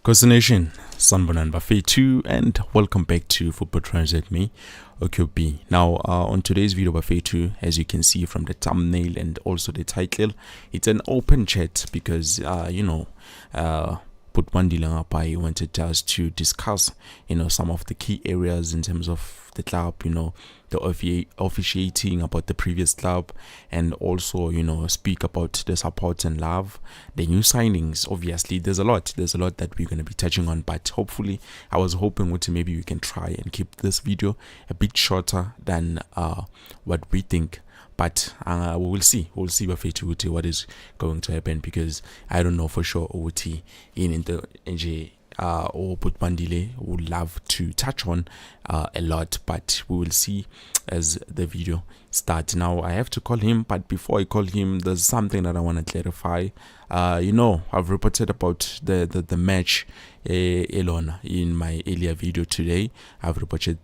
Nation, Sanbonan Buffet 2, and welcome back to Football Transit Me, OQB. Now, on today's video, Buffet 2, as you can see from the thumbnail and also the title, it's an open chat because, I wanted us to discuss, some of the key areas in terms of the club, the officiating about the previous club, and also, speak about the support and love, the new signings. Obviously, there's a lot that we're going to be touching on, but hopefully, I was hoping maybe we can try and keep this video a bit shorter than what we think. But we'll see Bafetu what is going to happen, because I don't know for sure Uti in the NJ or Putbandile would love to touch on a lot, but we will see as the video starts. Now I have to call him, but before I call him, there's something that I want to clarify. I've reported about the match Elona in my earlier video today. I've reported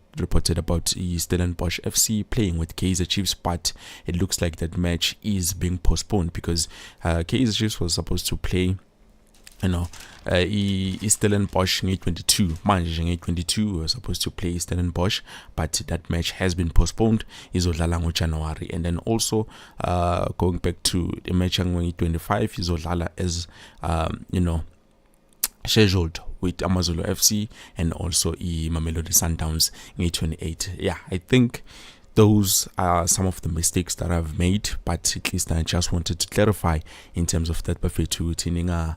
about Stellenbosch FC playing with Kaizer Chiefs, but it looks like that match is being postponed because Kaizer Chiefs was supposed to play Stellenbosch in 22 manje nge-22 were supposed to play Stellenbosch, but that match has been postponed. Izodlala ngo-January, and then also going back to the match in 25 izodlala as scheduled with Amazulu FC and also Mamelodi Sundowns in 28. Yeah, I think those are some of the mistakes that I've made, but at least I just wanted to clarify in terms of that Bafethu tininga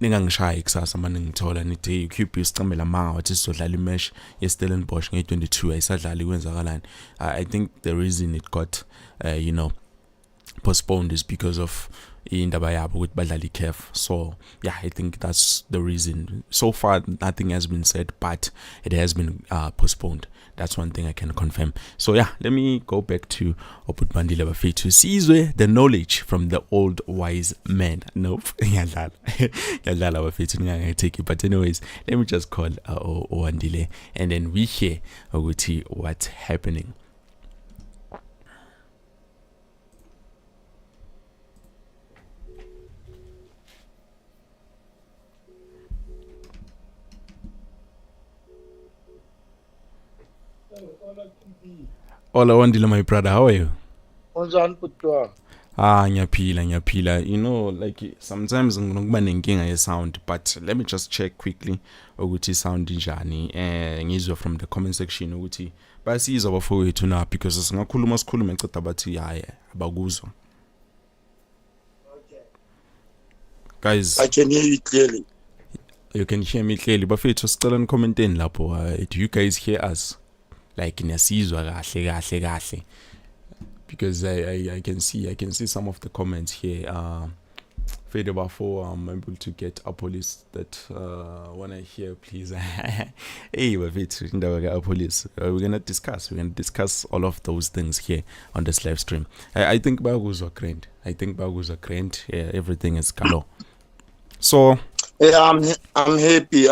ningangishaya kusasa manje ngithola nithi QB isicamela ma wathi sizodlala imatch yeStellenbosch nge-22 ayisadlali kwenzakalani. I think the reason it got postponed is because of indaba yabo ukuthi badlala iCAF. So yeah, I think that's the reason. So far nothing has been said, but it has been postponed. That's one thing I can confirm. So yeah, let me go back to Oputbandile Bafethu Sizwe, the knowledge from the old wise man. Nope, yadlala Bafethu ngeke take it. But anyways, let me just call Oandile and then we hear ukuthi what's happening. Hola Wandile, my brother, how are you? Ngiyaphila. Like sometimes nginokuba nenkinga ye sound, but let me just check quickly ukuthi sound njani. Ngizwe from the comment section ukuthi basizwa abafowethu na, because singakhuluma eceda bathi hayi abakuzwa. Guys, I can hear you clearly. You can hear me clearly. Bafethu sicela nicommenteni lapho. Do you guys hear us? Like niyasizwa kahle, because I can see some of the comments here. Fade before I'm able to get a police that when I hear please. Hey, police. We're gonna discuss all of those things here on this live stream. I think Bagus are grand. Yeah, everything is color. So yeah, I'm happy.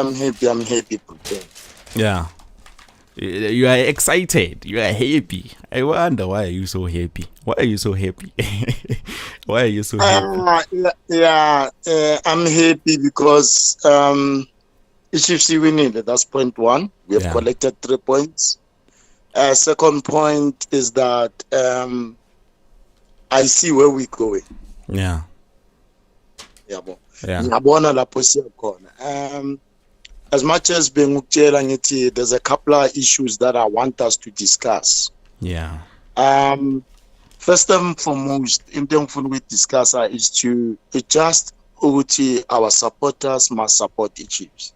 Yeah. You are excited. You are happy. I wonder, why are you so happy? Why are you so happy? I'm happy because HFC winning. That's point one. We have collected 3 points. Second point is that I see where we're going. Yeah. As much as there's a couple of issues that I want us to discuss. Yeah. First and foremost, we discuss is to adjust our supporters must support the Chiefs.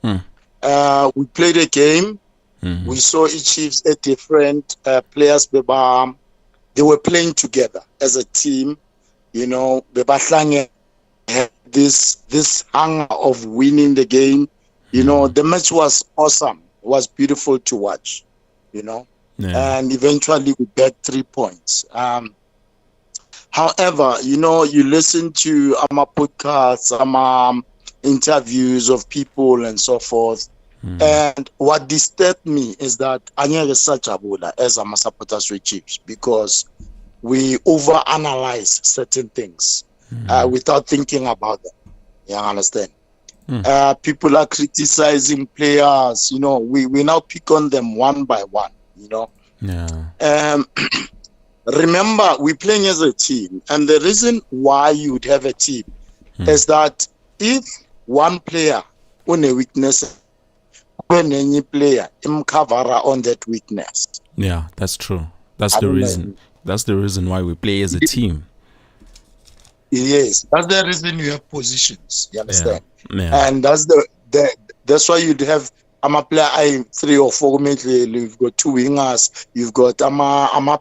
We played a game. Mm-hmm. We saw each Chiefs at different players. They were playing together as a team. Beba had this hunger of winning the game. The match was awesome. It was beautiful to watch, and eventually we got 3 points. However, you listen to our podcasts, interviews of people and so forth. And what disturbed me is that Anya is such a bulla as a supporters with Chiefs, because we overanalyze certain things without thinking about them. You understand? People are criticizing players. We now pick on them one by one. Yeah. Remember, we're playing as a team, and the reason why you would have a team is that if one player on a weakness, when any player cover on that weakness. Yeah, that's true. That's the reason. That's the reason why we play as a team. Yes, that's the reason you have positions. You understand? Yeah. And that's why you'd have player 3 or 4 midfield. You've got 2 wingers. You've got a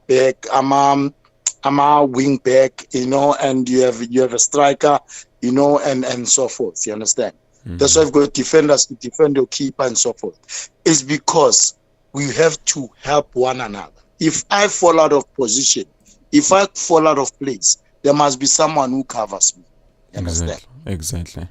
back, a wing back. And you have a striker. And so forth. You understand? That's why you've got defenders to defend your keeper and so forth. It's because we have to help one another. If I fall out of position, if I fall out of place, there must be someone who covers me. You understand? Exactly.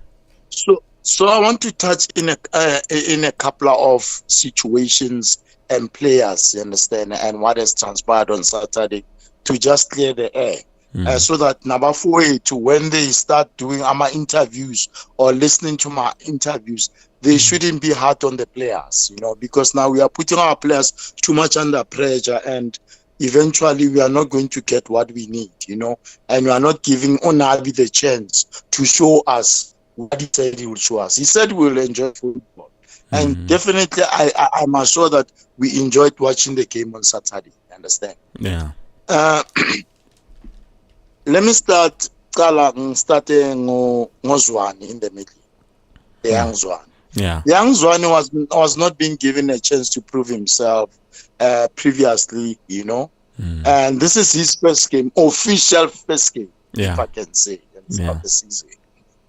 So I want to touch in a couple of situations and players, you understand, and what has transpired on Saturday to just clear the air. So that number 4 to when they start doing my interviews or listening to my interviews, they shouldn't be hard on the players, because now we are putting our players too much under pressure, and eventually we are not going to get what we need, and we are not giving Onabi the chance to show us what he said he will show us. He said we will enjoy football, and definitely I'm sure that we enjoyed watching the game on Saturday. Understand? Yeah. Let me start. Starting Ngozwani in the middle. The young Zwane. Yeah. Young Zwane was not being given a chance to prove himself previously, and this is his first game, official first game, if I can say, of the season.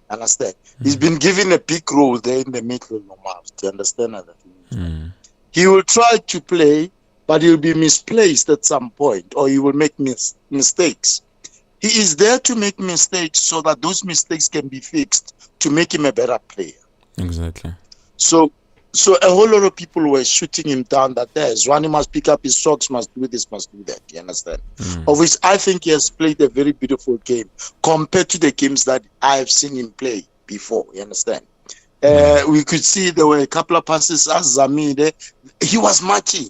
Understand? He's been given a big role there in the middle, to understand that. He will try to play, but he'll be misplaced at some point, or he will make mistakes. He is there to make mistakes so that those mistakes can be fixed to make him a better player. Exactly. So a whole lot of people were shooting him down that Zwane must pick up his socks, must do this, must do that. You understand? Of which I think he has played a very beautiful game compared to the games that I have seen him play before. You understand? We could see there were a couple of passes as Zamide. He was marking.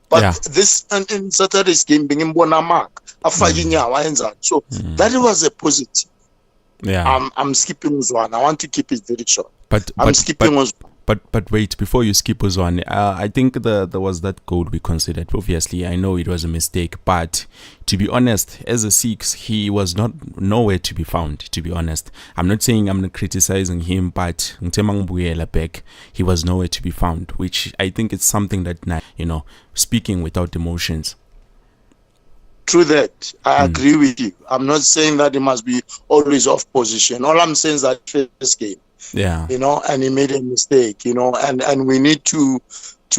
But this in Saturday's game, being in Bonamark, so that was a positive. Yeah. I'm skipping Zwane. I want to keep it very short. But wait, before you skip Zwane, I think there was that goal we considered. Obviously, I know it was a mistake, but to be honest, as a Six, he was nowhere to be found. To be honest, I'm not saying I'm not criticizing him, but back, he was nowhere to be found, which I think it's something that speaking without emotions. True that. I agree with you. I'm not saying that he must be always off position. All I'm saying is that first game. Yeah. And he made a mistake, and we need to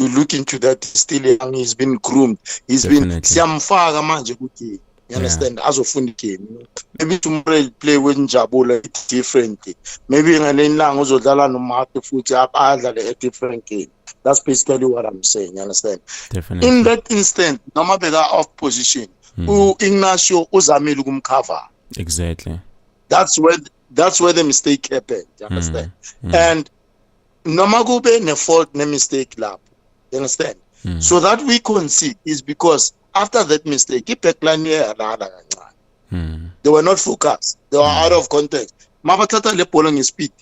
look into that. Still young, he's been groomed. He's been siyamfaka manje ukuthi, you understand, as of game. Maybe tomorrow play with Njabula differently. Maybe ngalelanga uzodlala noMarte futhi adlale a different game. That's basically what I'm saying, you understand? Definitely. In that instant, noma beka off position, Ignacio uzamile ukumcover. Exactly. That's where the mistake happened. You understand? And Nomagube ne fault ne mistake lap. You understand? So that we concede is because after that mistake, they were not focused. They were out of context. Mabatata le polong is speed.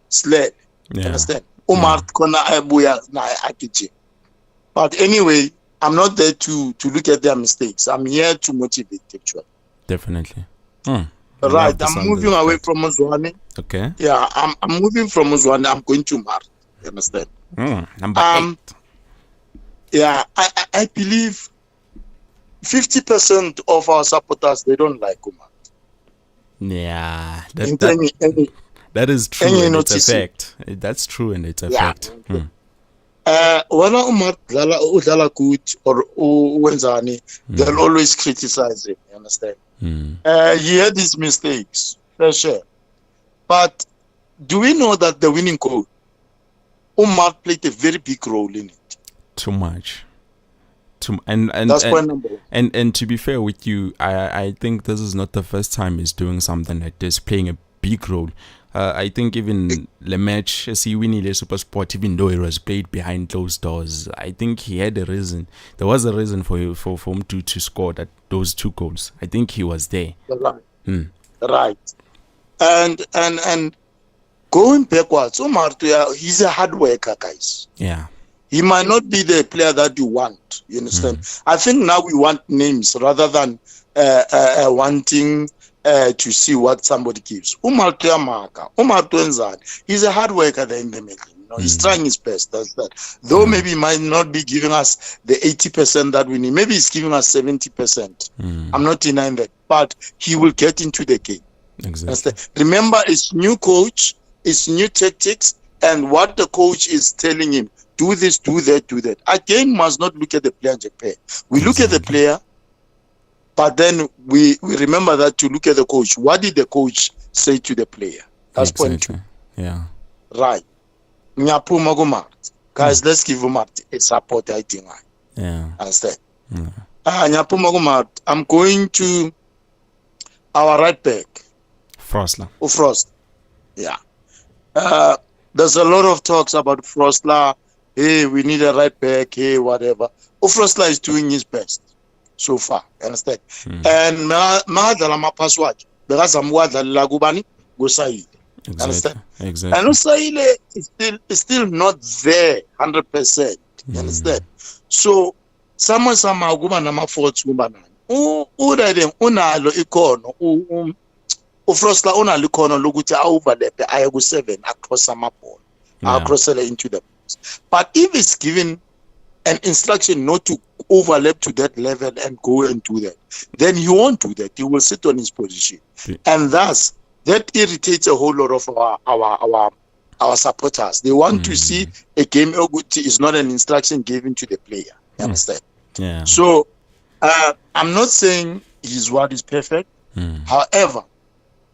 Sled. You understand? Umar kona abuya na akichi. But anyway, I'm not there to look at their mistakes. I'm here to motivate actually. Definitely. Right, I'm moving away from Zwane. Okay. Yeah, I'm moving from Zwane. I'm going to Mar. You understand? Number 8. Yeah, I believe 50% of our supporters, they don't like Umar. Yeah, that is true and it's a fact. That's true and it's a fact. When Umar udlala good or wenzani, they'll always criticize him. You understand? He had his mistakes, for sure. But do we know that the winning goal, Umar played a very big role in it? Too much. And that's point number one. And to be fair with you, I think this is not the first time he's doing something like this, playing a big role. I think even the match, see, winning the Super Sport, even though it was played behind closed doors, I think he had a reason. There was a reason for him to score those 2 goals. I think he was there. Right. Right. And going backwards, Umar, he's a hard worker, guys. Yeah. He might not be the player that you want. You understand? I think now we want names rather than wanting to see what somebody gives. Umar Tuenzan, he's a hard worker there in the middle. You know, he's trying his best. That's that. Though maybe he might not be giving us the 80% that we need. Maybe he's giving us 70%. I'm not denying that. But he will get into the game. Exactly. Remember, it's new coach, it's new tactics, and what the coach is telling him, do this, do that, do that. Again, must not look at the player in Japan. We look at the player, but then we remember that to look at the coach. What did the coach say to the player? That's point 2. Yeah. Right. Guys, let's give him a support, I think. Yeah. Understand? I'm going to our right back. Frost. Yeah. There's a lot of talks about Frostler. Hey, we need a right back. Hey, whatever. Frostler is doing his best so far. Understand? And Mahadala password because I'm what Lagubani go Saile. Understand? Exactly. And Saile is still not there 100%. You understand? So someone Guba nama faults Gubana. Unalo ikono Frostler unalo ikono lokuthi overlap aye ku 7 across amaball. Across into the box. But if it's given an instruction not to overlap to that level and go and do that, then he won't do that. He will sit on his position. And thus that irritates a whole lot of our supporters. They want to see a game is not an instruction given to the player. You understand? Yeah. So I'm not saying his word is perfect. However,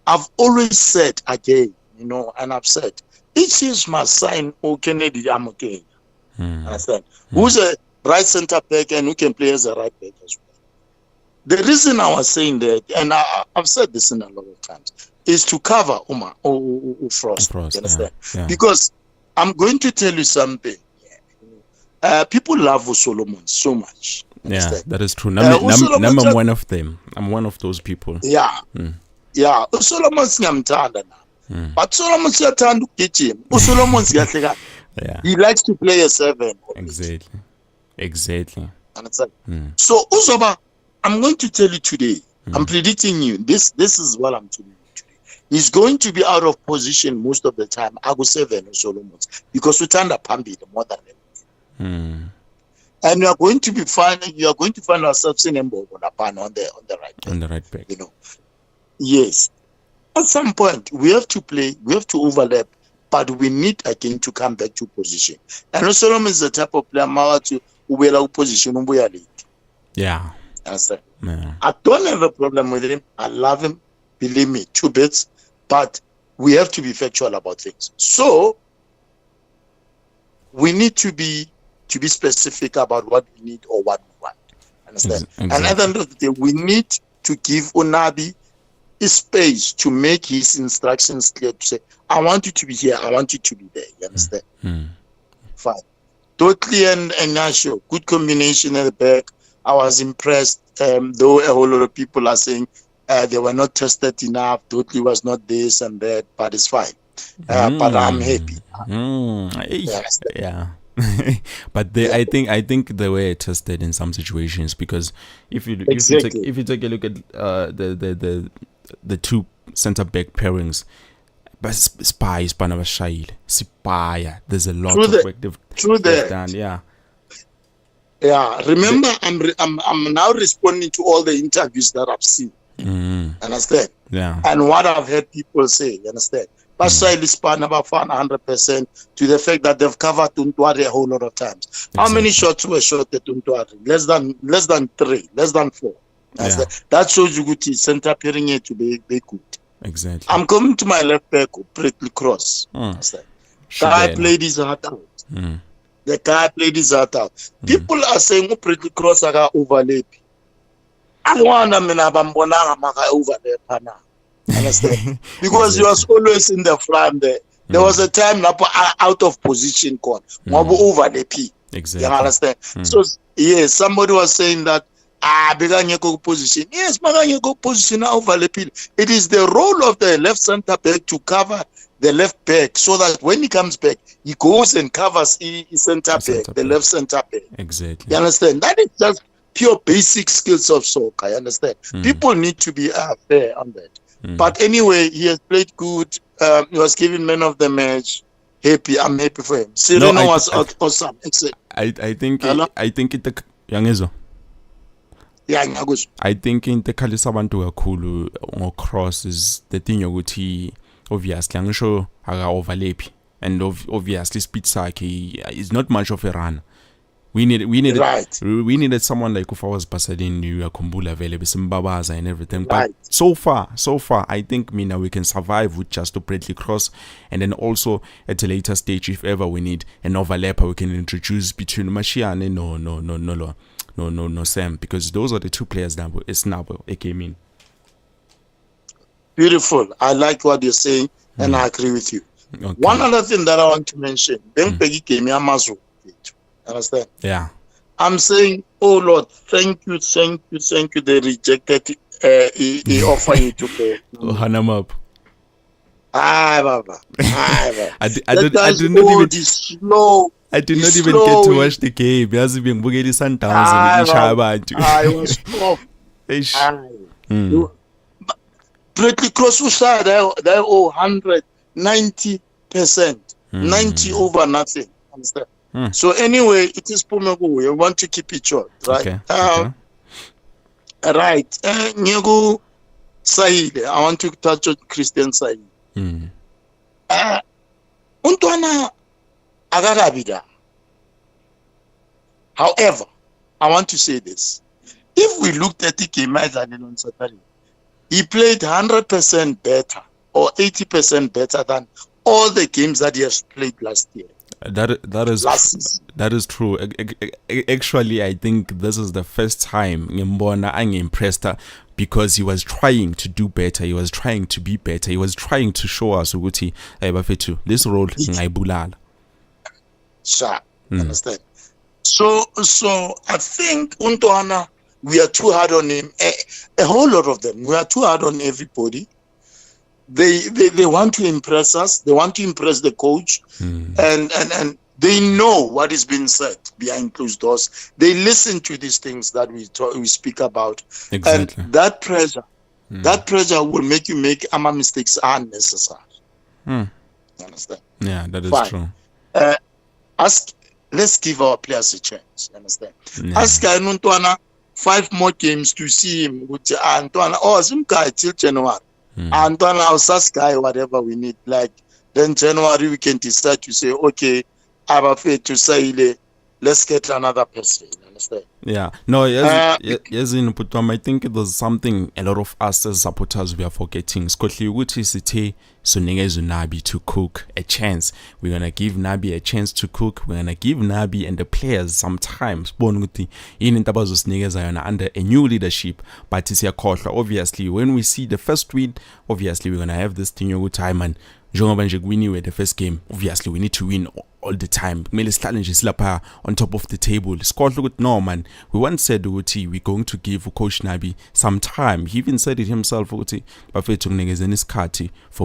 I've always said again, you know, and I've said each is must sign Kennedy Amoke. Understand? Who's a right center back and who can play as a right back as well. The reason I was saying that, and I've said this in a lot of times, is to cover Frost. You understand? Yeah. Because I'm going to tell you something. People love Solomon so much. Yeah, that is true. I'm one of them. I'm one of those people. Yeah. Yeah. Solomon siyamthanda na. But Solomon siyathanda ukugijima. Solomon siyahleka. Yeah. He likes to play a 7. Exactly. Understand? So Uzoba, I'm going to tell you today. I'm predicting you. This is what I'm telling you today. He's going to be out of position most of the time. I go 7 or Solomons because we turn the Pambi more than them. And you are going to find ourselves in Mbo on the right back. On the right back. You know. Yes. At some point we have to play, we have to overlap, but we need again to come back to position. And Solomon is the type of player to ubela position late. Yeah. Understand? Yeah. I don't have a problem with him. I love him. Believe me, 2 bits. But we have to be factual about things. So we need to be specific about what we need or what we want. Understand? Exactly. And at the end of the day, we need to give Unabi space to make his instructions clear to say, I want you to be here, I want you to be there. You understand? Fine. Totally and Nasho, good combination at the back. I was impressed, though a whole lot of people are saying they were not tested enough. Totally was not this and that, but it's fine. But I'm happy. Yeah. But I think they were tested in some situations because if you take a look at the 2 center back pairings, but there's a lot of work they've done. Yeah. Remember, I'm now responding to all the interviews that I've seen. Understand? Yeah. And what I've heard people say. You understand? But Saile span about 100% to the fact that they've covered Tuntwari a whole lot of times. Exactly. How many shots were shot at Tuntwari? Less than 3, less than 4. Yeah. That shows you good center pairing here to be good. Exactly. I'm coming to my left back, Pretty Cross. The guy played his heart out. The guy played his heart out. People are saying Pretty Cross are overlap. I want them in a bambona overlap. Understand? Because he was always in the front there. There was a time out of position called over the P. Exactly. You understand? So yes, somebody was saying that beganyeko position. Yes, beganyeko position over the P. It is the role of the left center back to cover the left back, so that when he comes back, he goes and covers the center back, the left center back. Exactly. You understand? That is just pure basic skills of soccer. I understand. People need to be fair on that. But anyway, he has played good. He was given man of the match. Happy, I'm happy for him. Sereno was awesome. I think it yangezo. Yeah, nyakuzo. I think into khalisa abantu kakhulu ngocross is the thing yokuthi obviously angisho aka overlap, and obviously speed sakhe is not much of a runner. We needed someone like if I was Basadin, you are Kumbula available, Simbabaza and everything. But so far, I think Mina we can survive with just a Bradley Cross, and then also at a later stage, if ever we need an overlapper, we can introduce between Mashia and no Sam, because those are the two players that is now came in. Beautiful. I like what you're saying, and I agree with you. Okay. One other thing that I want to mention, Ben Peggy came here, Mazu. Understand? Yeah. I'm saying, oh Lord, thank you. They rejected the offer you to pay. Oh, Hanamap. Baba. I did not even get to watch the game. Because being Bugatti Sundowns and Isha I was off. Bradley Cross was said they owe 190%. 90 over nothing. Understand? So anyway, it is Pumego. We want to keep it short, right? Okay. Right. Nyego Said. I want to touch on Christian Said. Untwana agarabida. However, I want to say this. If we looked at the game on Saturday, he played 100% better or 80% better than all the games that he has played last year. That is true. Actually, I think this is the first time Mbona I'm impressed because he was trying to do better. He was trying to be better. He was trying to show us ukuthi this role ngayibulala. Sure, understand. So I think Untwana, we are too hard on him. A whole lot of them. We are too hard on everybody. They want to impress us. They want to impress the coach, and they know what is being said behind closed doors. They listen to these things that we speak about, exactly. And that pressure will make you make mistakes unnecessary. You understand? Yeah, that is fine. True. Let's give our players a chance. You understand? Yeah. Ask Nuntwana 5 more games to see him with Antoine. Some guy till January. And then our SAS guy, whatever we need, like then January we can decide to say, okay, I'm afraid to say, let's get another person. Understand? Yeah. No, yes, in Putom, I think it was something a lot of us as supporters we are forgetting. Scotty Wuti City Sunengezu Nabi to cook a chance. We're gonna give Nabi a chance to cook. We're gonna give Nabi and the players some time. Sponuti in Tabazus Negazayana under a new leadership. But it's obviously when we see the first win, obviously we're gonna have this thing your time and winning the first game. Obviously we need to win all the time. Melis challenge is on top of the table. Scott look no man. We once said we're going to give Coach Nabi some time. He even said it himself for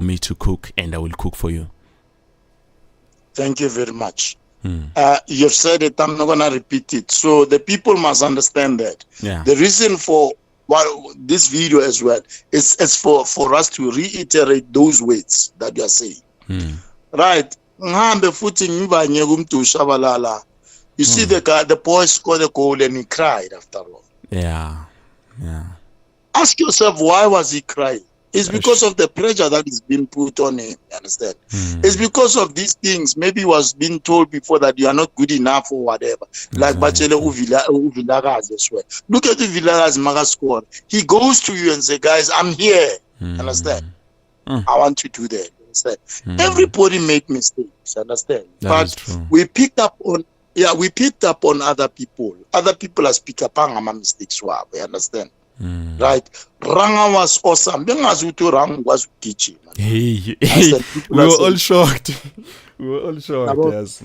me to cook, and I will cook for you. Thank you very much. You've said it, I'm not gonna repeat it. So the people must understand that. Yeah. The reason for this video as well is for us to reiterate those words that you are saying. Right. You see the boy scored a goal and he cried after all. Yeah. Ask yourself, why was he crying? It's because of the pressure that is being put on him. You understand? It's because of these things. Maybe he was being told before that you are not good enough or whatever. Like Bachele Uvilagaz as well. Look at the Villagaz Maga squad. He goes to you and say, guys, I'm here. Understand? I want to do that. Understand? Everybody make mistakes. Understand? But we picked up on other people. Other people are speak up on mistakes. We understand? Right? Ranga was awesome. Rang was teaching. Hey, we were all shocked. We were all shocked, yes.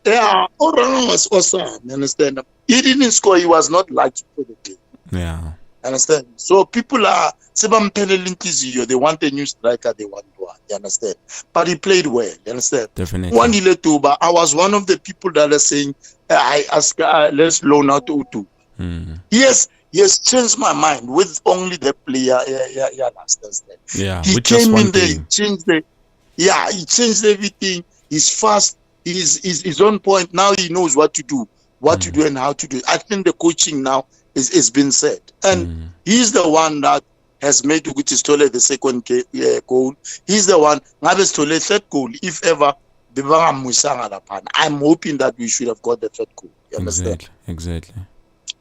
Yeah, Ranga was awesome. You understand? He didn't score. He was not liked for the game. Yeah. Understand? So people are they want a new striker, they want one. You understand? But he played well. You understand? Definitely. I was one of the people that are saying, I ask, let's loan out Utu. Yes, he has changed my mind with only the player. Yeah, understand? Yeah, he came in there, he changed changed everything. He's fast. He's on point. Now he knows what to do, and how to do it. I think the coaching now is been said, and he's the one that has made Uguti Stole the second goal. He's the one Ngabe Stole third goal. If ever I'm hoping that we should have got the third goal. You understand? Exactly.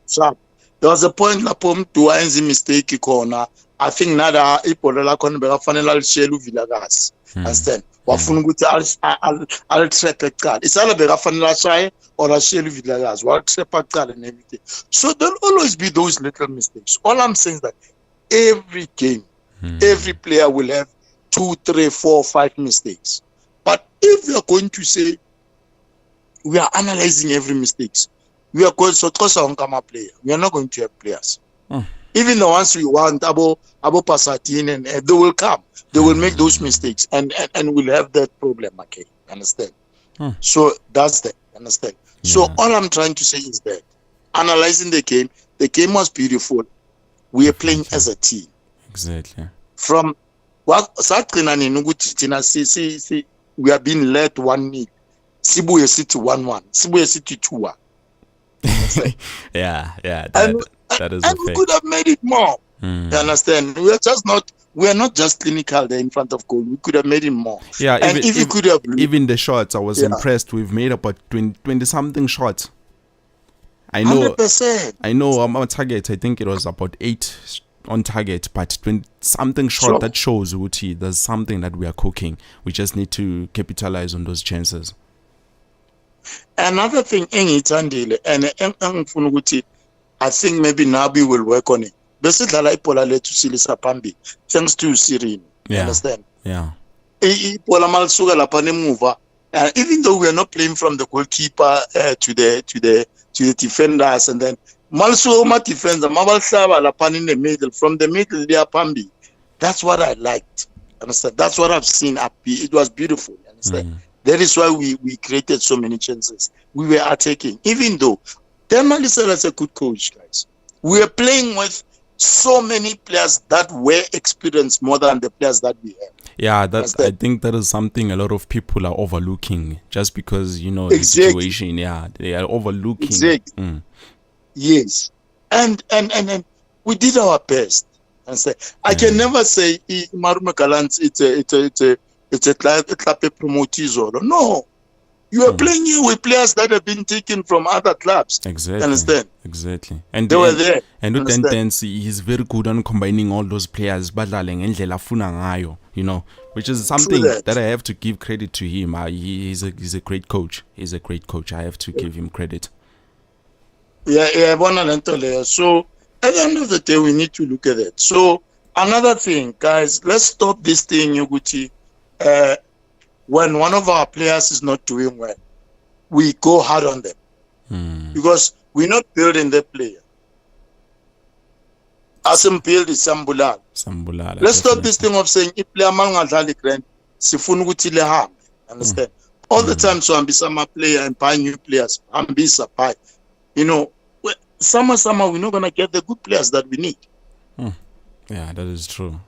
So there was a point lapom to enzi mistake corner. I think nada ipolela kona beka fanele alishelu Vilakazi. Understand? Wafuna ukuthi al trap eqala. Isala beka fanele ashaye or ashelu Vilakazi. Wa trap eqala and everything. So there'll always be those little mistakes. All I'm saying is that every game, every player will have 2, 3, 4, 5 mistakes. But if we are going to say we are analyzing every mistakes, we are going to player. We are not going to have players. Even the ones we want, Abo Pasatin, and they will come. They will make those mistakes, and we'll have that problem. Okay, understand? So that's that. Understand? Yeah. So all I'm trying to say is that analyzing the game was beautiful. We are playing as a team. Exactly. From what we have been led 1-0. Sibuye City 1-1. Sibuye City 2-1. Yeah. That is and we could have made it more. You understand? We are not just clinical there in front of goal. We could have made it more. Yeah, and if we could have even the shots, I was impressed. We've made about 20 something shots. I know 100%. I know I'm on target. I think it was about 8 on target, but 20 something short that shows Uti there's something that we are cooking. We just need to capitalize on those chances. Another thing, I think maybe Nabi will work on it. Thanks to Sirin. Yeah. Understand? Yeah. Even though we are not playing from the goalkeeper to the defenders, and then Malsuoma defender, Mabal Saba Lapan in the middle, from the middle they are Pambi. That's what I liked. Understand? That's what I've seen. It was beautiful. Understand? That is why we created so many chances. We were attacking, even though Denmark is a good coach, guys. We are playing with so many players that were experienced more than the players that we have. Yeah, I think that is something a lot of people are overlooking just because, the situation. Yeah, they are overlooking. Exactly. Yes. And we did our best. And say, I can never say Marume Kalans it's a club promotees. No. You are playing here with players that have been taken from other clubs. Exactly. Understand? Exactly. And they were there. And he's very good on combining all those players, which is something that I have to give credit to him. He's a great coach. He's a great coach. I have to give him credit. Yeah. So at the end of the day, we need to look at it. So another thing, guys, let's stop this thing, Yuguti. When one of our players is not doing well, we go hard on them because we're not building the player. Asim build is Sambulala. Let's stop this thing of saying if player mangadali grand sifunuguti leham. Understand? All the time, so ambisa player and buy new players. Ambisa buy. Summer we're not gonna get the good players that we need. Yeah, that is true.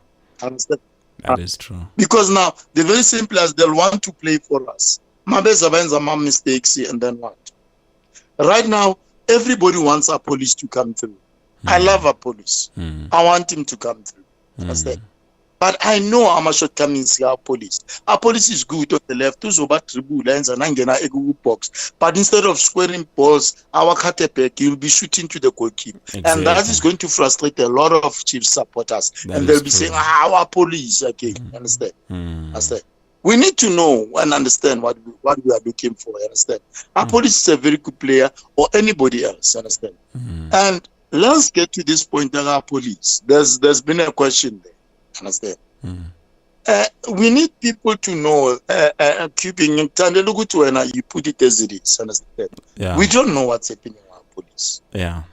Understand? That is true. Because now the very same players they'll want to play for us. My mistakes and then what? Right now, everybody wants our police to come through. I love our police. I want him to come through. Understand? But I know our shortcomings our police. Our police is good on the left, box. But instead of squaring balls, our Katepek, you'll be shooting to the goalkeeper. Exactly. And that is going to frustrate a lot of Chiefs supporters. And they'll be saying, our police, okay, understand? Understand? We need to know and understand what we are looking for, understand? Our police is a very good player or anybody else, understand? And let's get to this point of our police. There's been a question there. Understand? We need people to know, keeping you put it as it is. Understand? Yeah. We don't know what's happening in our police. Yeah.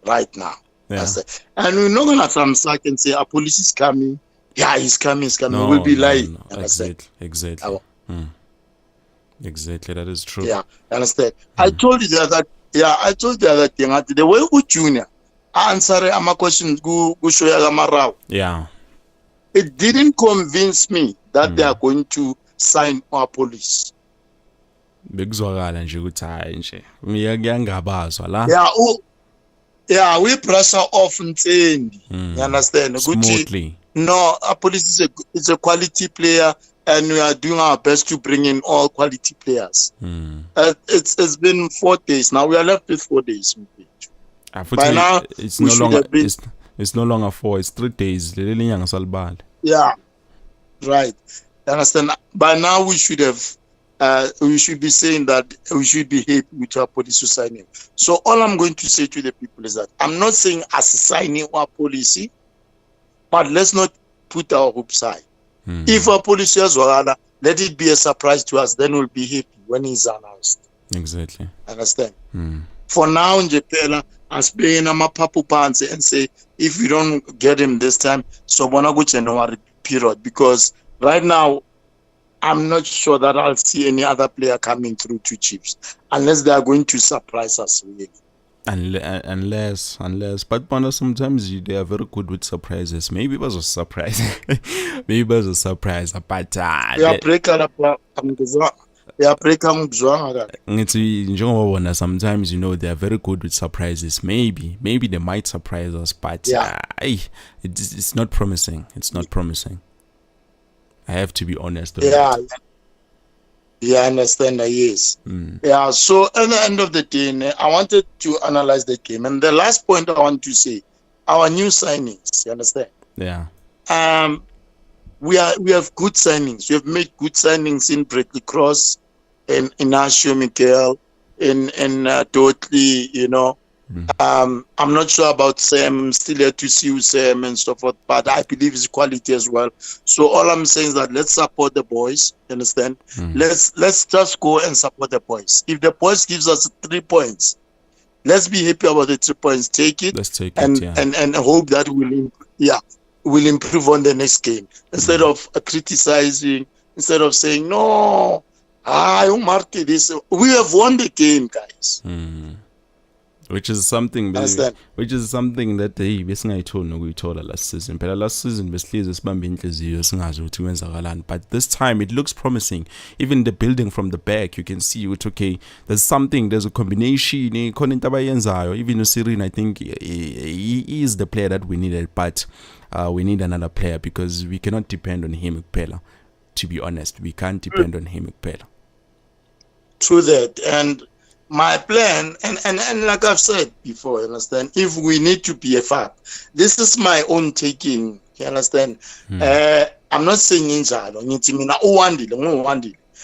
Right now. Yeah. And we're not going to from sack and say, our police is coming. Yeah, he's coming. No, we'll be lying. No. Exactly. Exactly. That is true. Yeah, understand? I told you the other thing. The way we junior answer my question, go show you. Yeah. It didn't convince me that they are going to sign our police. Bekuzwakala nje ukuthi hayi nje ngiyangabazwa la. Yeah, we pressure off Ntendi. You understand? Smoothly. No, our police is a quality player, and we are doing our best to bring in all quality players. It's been 4 days now. We are left with 4 days. By now, it's no longer 4. It's 3 days. Yeah, right. You understand? By now, we should have. We should be saying that we should be happy with our policy signing. So all I'm going to say to the people is that I'm not saying as signing our policy, but let's not put our hopes high. If our policy is Wagala, let it be a surprise to us. Then we'll be happy when it's announced. Exactly. Understand? For now, in Japan, I'm playing a papu pants and say if we don't get him this time, so we're not going to January period, because right now, I'm not sure that I'll see any other player coming through to Chiefs unless they are going to surprise us really. Unless, but sometimes they are very good with surprises. Maybe it was a surprise. But sometimes they are very good with surprises. Maybe they might surprise us, but it's not promising. It's not promising. I have to be honest. Yeah, I understand. Yes. Yeah. So at the end of the day, I wanted to analyze the game, and the last point I want to say, our new signings. You understand? Yeah. We have good signings. We have made good signings in Bradley Cross, in Asho Mikael, in Totally. You know. I'm not sure about Sam. Still here to see Sam and so forth, but I believe his quality as well. So all I'm saying is that let's support the boys. You understand? Let's just go and support the boys. If the boys gives us 3 points, let's be happy about the 3 points. Take it. Let's take and, it. Yeah. And hope that will improve on the next game. Instead of criticizing, instead of saying no, Marty, this we have won the game, guys. Which is something that besingayitholi nokuyithola last season. Phela last season besihlezi sibambe inhliziyo singazi ukuthi kwenzakalani, but this time it looks promising. Even the building from the back, you can see it. Okay, there's a combination. Even Usirin, I think he is the player that we needed, but we need another player because we cannot depend on him. To be honest, we can't depend on him. True that. And my plan, and like I've said before, you understand, if we need to be a fact, this is my own taking, you understand? I'm not saying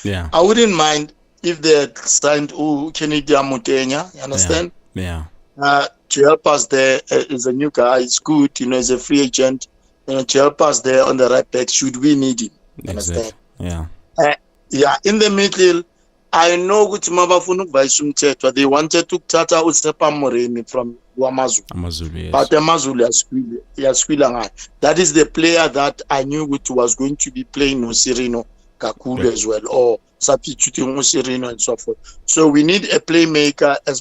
yeah. I wouldn't mind if they had signed Kennedy Amutenya, you understand? Yeah. To help us there is a new guy, it's good, he's a free agent, to help us there on the right back, should we need him, you understand? Yeah. In the middle, I know ukuthi mabafuna ukuvayisa umthetho, they wanted to kuthatha uSepa Moremi from Amazulu, yes. But Amazulu yaskwila ngayo. That is the player that I knew which was going to be playing Usirino Kakulu as well, or substituting Usirino and so forth. So we need a playmaker as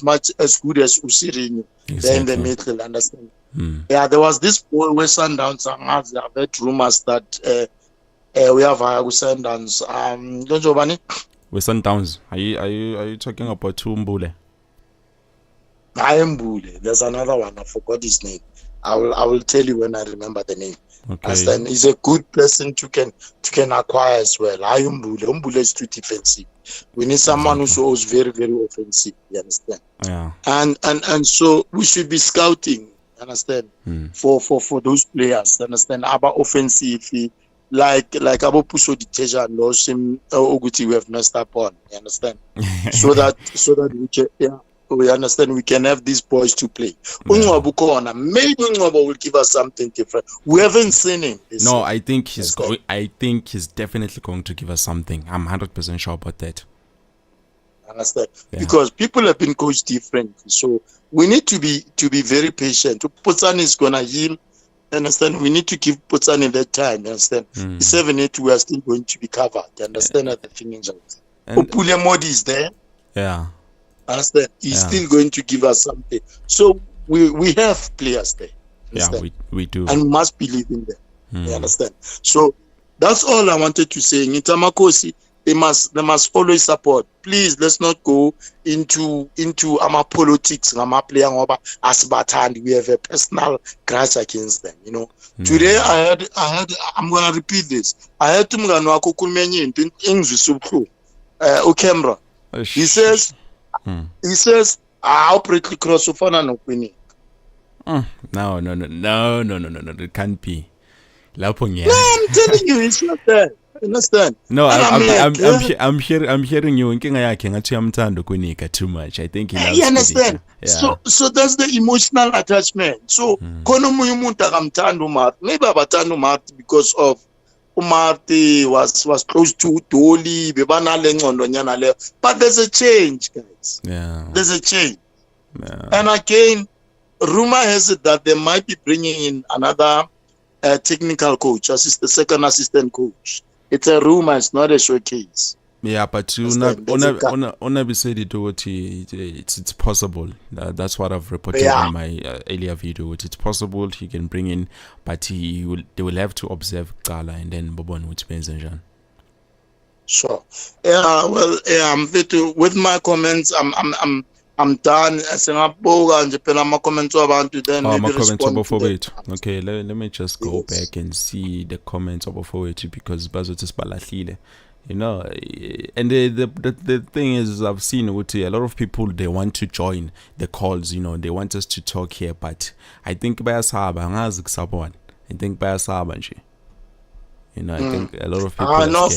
good as Usirino there in the middle, understand? Yeah, there was this boy where Sundowns, I've heard rumors that we have Sundowns. Don't you know? With Sundowns, are you talking about Mbule? I am Mbule. There's another one. I forgot his name. I will tell you when I remember the name. Okay. Understand? He's a good person to can acquire as well. I am Mbule. Mbule is too defensive. We need someone who's very, very offensive. You understand? Yeah. And so we should be scouting. Understand? For those players. Understand? About offensive. Like Abo Puso Diteja and we have messed up on, you understand? so that we can we understand we can have these boys to play. Maybe Ungwabo will give us something different. We haven't seen him. No, I think he's going. I think he's definitely going to give us something. I'm 100% sure about that. Understand? Yeah. Because people have been coached differently, so we need to be very patient. Putsani is gonna heal. Understand? We need to give Putsani that time. Understand? 7-8, we are still going to be covered. Understand? The thing is, Opulia Modi is there. Yeah. Understand? He's still going to give us something. So we have players there. Understand? Yeah, we do, and we must believe in them. You understand? So that's all I wanted to say. In Tamakosi, they must always support. Please, let's not go into our politics. We have a personal grudge against them. You know. Today I had. I'm gonna repeat this. I had to camera. He says, I'll pretty cross of no winning. No, it can't be. No, I'm telling you, it's not there. Understand? No, I'm hearing you. Too much. I think he loves. You understand? Yeah. So that's the emotional attachment. So maybe because of Umarte was close to Dolly, but there's a change, guys. Yeah, there's a change. Yeah. And again, rumor has it that they might be bringing in another technical coach, the second assistant coach. It's a rumor, it's not a showcase. Yeah, but said it's possible. That's what I've reported in my earlier video. It's possible he can bring in, but they will have to observe Kala and then Bobon which Benzenjan. Sure. With my comments, I'm done. Okay, let me just go back and see the comments of it because Bazotis Balachile. You know, and the thing is, I've seen a lot of people, they want to join the calls, you know, they want us to talk here, but I think by Saba, I think by Saba, you know, I think a lot of people. No,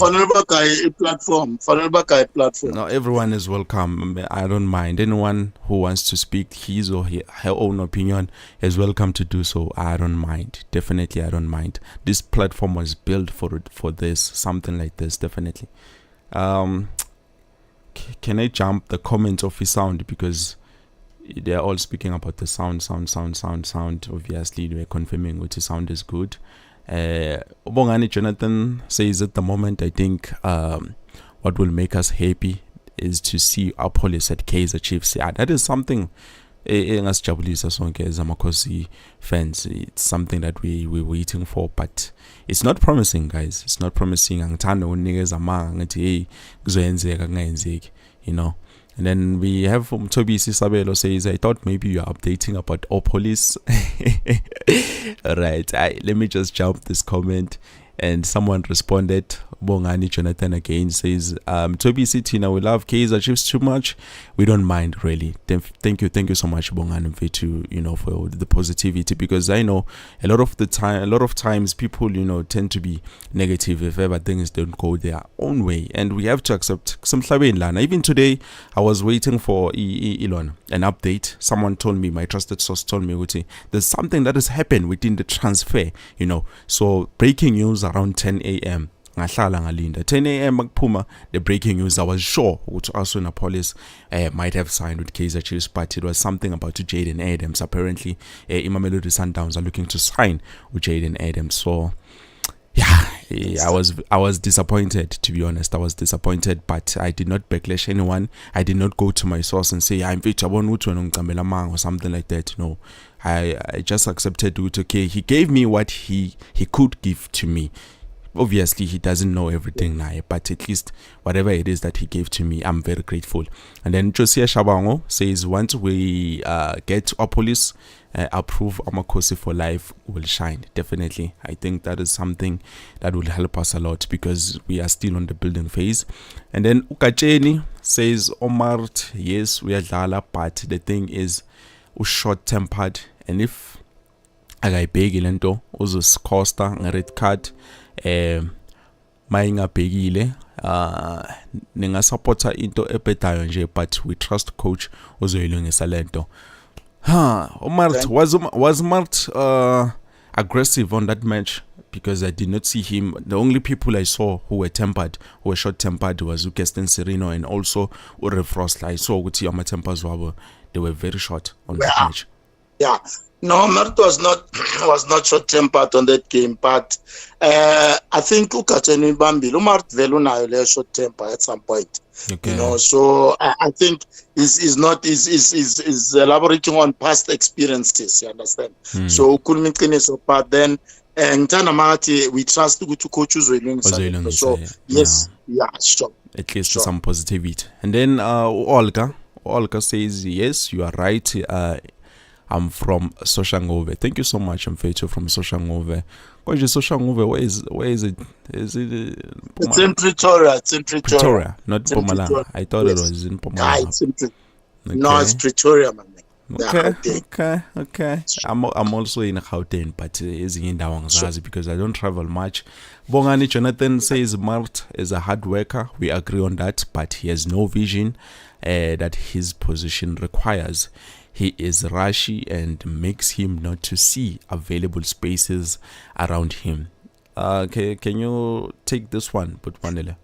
platform. No, everyone is welcome. I don't mind. Anyone who wants to speak his or her own opinion is welcome to do so. I don't mind. Definitely, I don't mind. This platform was built for this, something like this. Definitely. Can I jump the comments of his sound because they're all speaking about the sound. Obviously, we're confirming what the sound is good. Obongani Jonathan says at the moment, I think what will make us happy is to see our police at Kaizer Chiefs. Yeah, that is something as Amakosi fans, it's something that we're waiting for, but it's not promising, guys. It's not promising. You know. And then we have Toby Sisabelo says, I thought maybe you're updating about Opolis. Alright, let me just jump this comment. And someone responded, Bongani Jonathan again says, Toby City, now we love Kaizer Chiefs too much. We don't mind, really. Thank you so much, Bongani, for the positivity, because I know a lot of times people, tend to be negative if ever things don't go their own way, and we have to accept some lana. Even today, I was waiting for Elon an update. Someone told me, my trusted source told me, there's something that has happened within the transfer, so breaking news around 10 a.m. 10 a.m. the breaking news, I was sure Arsenal Police might have signed with Kaizer Chiefs, but it was something about Jaden Adams. Apparently, Imamelodi Sundowns are looking to sign with Jaden Adams. So, yeah, I was disappointed, to be honest. I was disappointed, but I did not backlash anyone. I did not go to my source and say, I'm or something like that. No, I just accepted it. Okay, he gave me what he could give to me. Obviously, he doesn't know everything now, but at least whatever it is that he gave to me, I'm very grateful. And then Josia Shabango says, once we get our police approve Amakosi for life will shine. Definitely. I think that is something that will help us a lot because we are still on the building phase. And then Ukacheni says, Omar, yes, we are Lala, but the thing is, short-tempered, and if akayibheki lento uzosikhosta nge-red card mayingabhekile ningasupporta into ebhedayo nje, but we trust coach uzoyilungisa lento. Omart, was Mart aggressive on that match? Because I did not see him. The only people I saw who were short-tempered was Gaston Sereno and also Ure Frost. I saw Guti Yama tempers they were very short on that match. Yeah. No, Mert was not short-tempered on that game, but I think Ukateni Bambi, Mert Veluna short temper at some point. Okay. You know, so I think is elaborating on past experiences. You understand? So but then we trust to coaches. So yes, sure. At least some positivity. And then Olga says, yes, you are right. I'm from Soshangove. Thank you so much. I'm Fecho from Soshangove. What is Soshangove? Where is it? Is it? It's in Pretoria. It's in Pretoria, not Mpumalanga. I thought it was in Mpumalanga. It's in No, it's Pretoria, man. Okay. I'm also in Gauteng, but is in Dawangazazi because I don't travel much. Bongani Jonathan says Mart is a hard worker. We agree on that, but he has no vision that his position requires. He is rushy and makes him not to see available spaces around him. Can you take this one, Butwanele?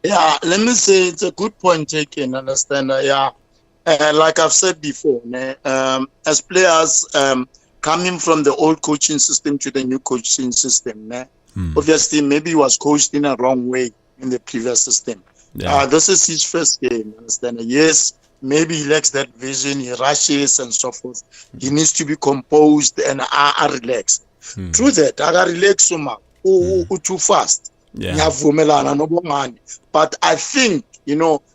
Yeah, let me say it's a good point taken. Understand? Like I've said before, as players coming from the old coaching system to the new coaching system, obviously maybe he was coached in a wrong way in the previous system. Yeah. This is his first game. Understand? Yes. Maybe he lacks that vision, he rushes and so forth. He needs to be composed and relaxed. True that, I relax too fast. Yeah. But I think,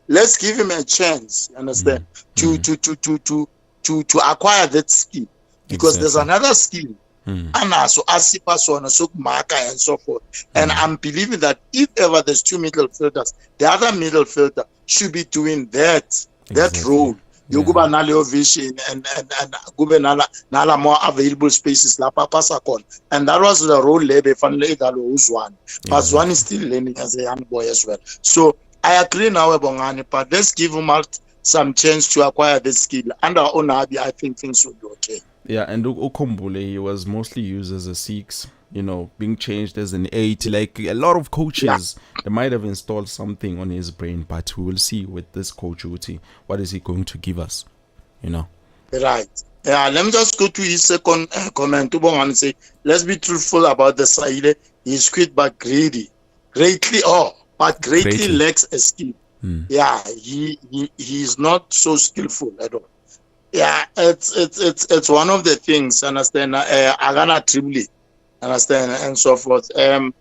let's give him a chance, understand, to acquire that skill. Because there's another skill. And so and so forth. And I'm believing that if ever there's two middle fielders, the other middle fielder should be doing that role. You go by vision and nala more available spaces la papa and that was the role Lebe finally that was one. But one is still learning as a young boy as well. So I agree now Bongani, but let's give him some chance to acquire this skill. Under Onabi, I think things will be okay. Yeah, and Okombole, he was mostly used as a 6, being changed as an 8. Like a lot of coaches, they might have installed something on his brain, but we will see with this coach, Uti, what is he going to give us, Right. Yeah, let me just go to his second comment. And say, let's be truthful about the Sahile. He's quick but greedy. Greatly lacks a skill. Yeah, he's not so skillful at all. Yeah, it's one of the things, understand, agana tribly, understand, and so forth. On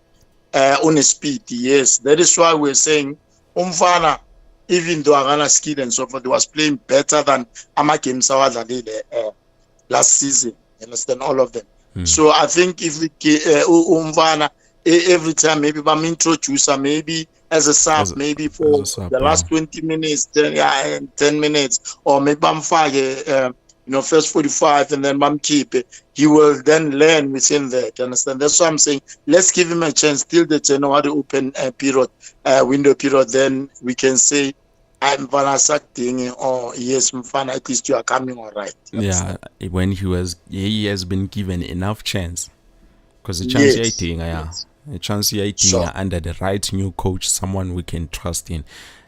his speed, yes. That is why we're saying Umfana, even though agana skill and so forth, he was playing better than Amakim Sawadali last season. Understand, all of them. So I think if we Umfana every time maybe I'm introducer, maybe as a sub, maybe for the last 20 minutes, 10 minutes, or maybe I'm first 45 and then I'm keep it. He will then learn within that. Understand? That's what I'm saying. Let's give him a chance till the January open period, window period. Then we can say, I'm gonna thing, or yes, at least you are coming all right. Yeah, when he has been given enough chance, because the chance a chance under the right new coach, someone we can trust in.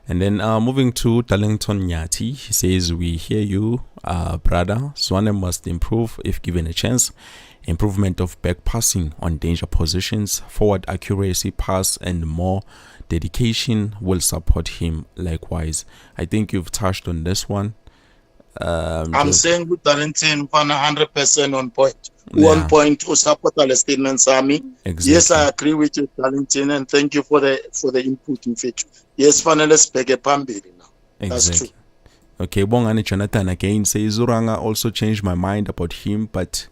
And then moving to Darlington Nyati, he says, we hear you, brother. Swane must improve if given a chance. Improvement of back passing on danger positions, forward accuracy pass, and more dedication will support him likewise. I think you've touched on this one. I'm saying with Darlington 100% on point. 1 point to support the statements, Army. Exactly. Yes, I agree with you, Darlington, and thank you for the input in feature. Yes, finally speak a pambiri now. Exactly. That's true. Okay, Bongani Jonathan again says Zuranga also changed my mind about him, but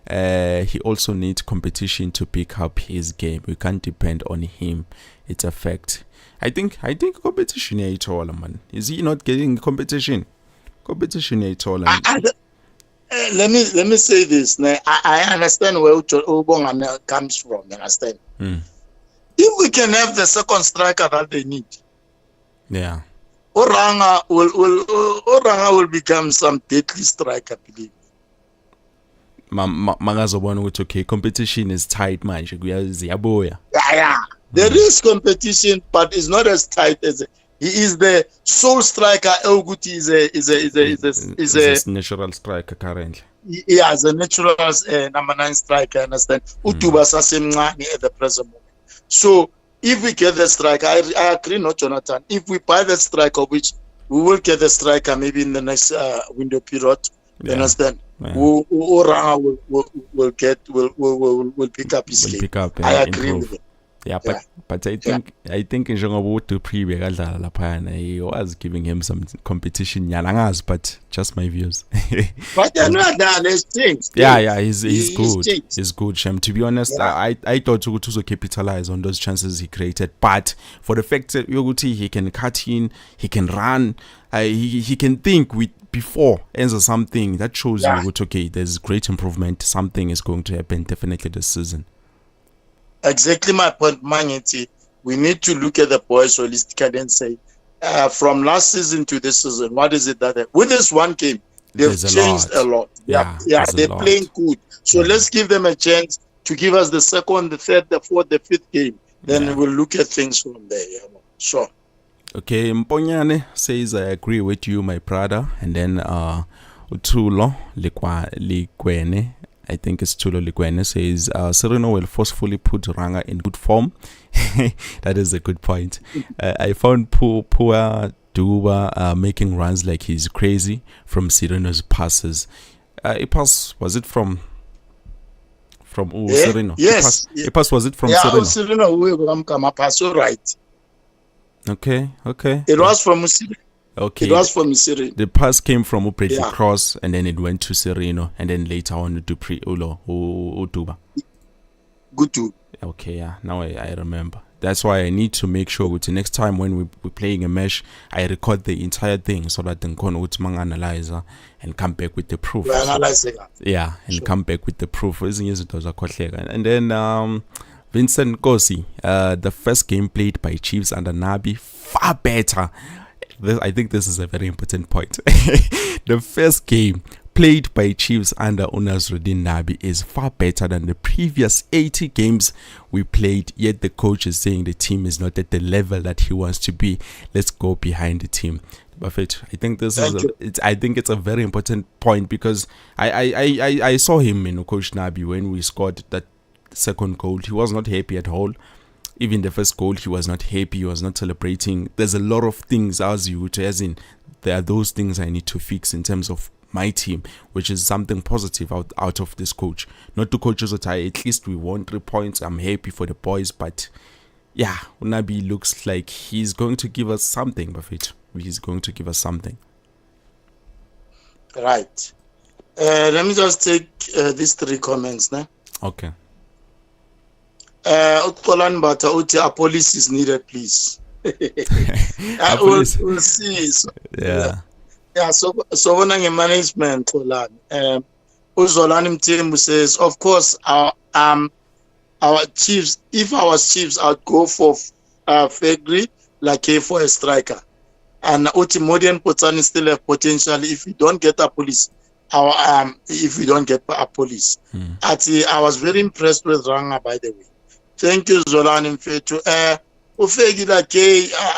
he also needs competition to pick up his game. We can't depend on him. It's a fact. I think competition at all, man. Is he not getting competition? Competition at all. Let me say this. I understand where Ubong comes from. You understand? If we can have the second striker that they need, yeah, Oranga will become some deadly striker, believe me. Magazobona ukuthi okay, competition is tight manje kuyaziyaboya. Yeah. There is competition, but it's not as tight as he is the sole striker. Elguti is a natural striker currently. Yeah, as a natural number 9 striker, understand? Utuba sasemncane at the present moment. So if we get the striker, I agree, not Jonathan. If we buy the striker, which we will get the striker maybe in the next window period, you understand? Yeah. Oranga will pick up his game. I agree with it. Yeah, but I think in njengoba to pre kadlala laphana, he was giving him some competition yanangas, but just my views. But they're not done. He's changed. Yeah, he's good. Changed. He's good, Shem. To be honest, I thought Ugutu capitalize on those chances he created, but for the fact that Uguti, he can cut in, he can run, he can think with before answer something that shows you okay, there's great improvement. Something is going to happen definitely this season. Exactly my point, Mangeti. We need to look at the boys holistically and say, from last season to this season, what is it that with this one game they've changed a lot. Yeah, they're playing good. So let's give them a chance to give us the second, the third, the fourth, the fifth game. Then we'll look at things from there. Sure. Okay, Mponyane says I agree with you, my brother, and then Utulo Likwene. I think it's Tulo Likwene says Sereno will forcefully put Ranga in good form. That is a good point. I found poor Duba making runs like he's crazy from Sereno's passes. A pass, was it from Sereno? Yes. A pass, was it from Sereno? Sereno will come up pass, all right. Okay. It was from Sereno. Okay. It was from Sereno. The pass came from Upreti Cross, and then it went to Sereno, and then later on to Utuba. Good too. Okay, yeah. Now I remember. That's why I need to make sure with the next time when we're playing a mesh, I record the entire thing so that then can analyzer and come back with the proof. Yeah, and come back with the proof. And then Vincent Kosi, the first game played by Chiefs under Nabi, far better. I think this is a very important point. The first game played by Chiefs under Nasruddin Nabi is far better than the previous 80 games we played, yet the coach is saying the team is not at the level that he wants to be. Let's go behind the team. Buffett, I think this I think it's a very important point because I saw him in Coach Nabi when we scored that second goal. He was not happy at all. Even the first goal, he was not happy. He was not celebrating. There's a lot of things as in there are those things I need to fix in terms of my team, which is something positive out of this coach. Not to coaches that at least we won 3 points. I'm happy for the boys, but yeah, Unabi looks like he's going to give us something, Buffett. He's going to give us something. Right. Let me just take these 3 comments now. Okay. A police is needed, please. We'll see. So when I'm management, Uzolani Mtimbu says, of course, our chiefs, if our chiefs would go for Fegri, like for a striker, and Modern Potani still have potential if we don't get a police. If we don't get a police, I was very impressed with Ranga, by the way. Thank you, Zolani Mfetu. Ufegi like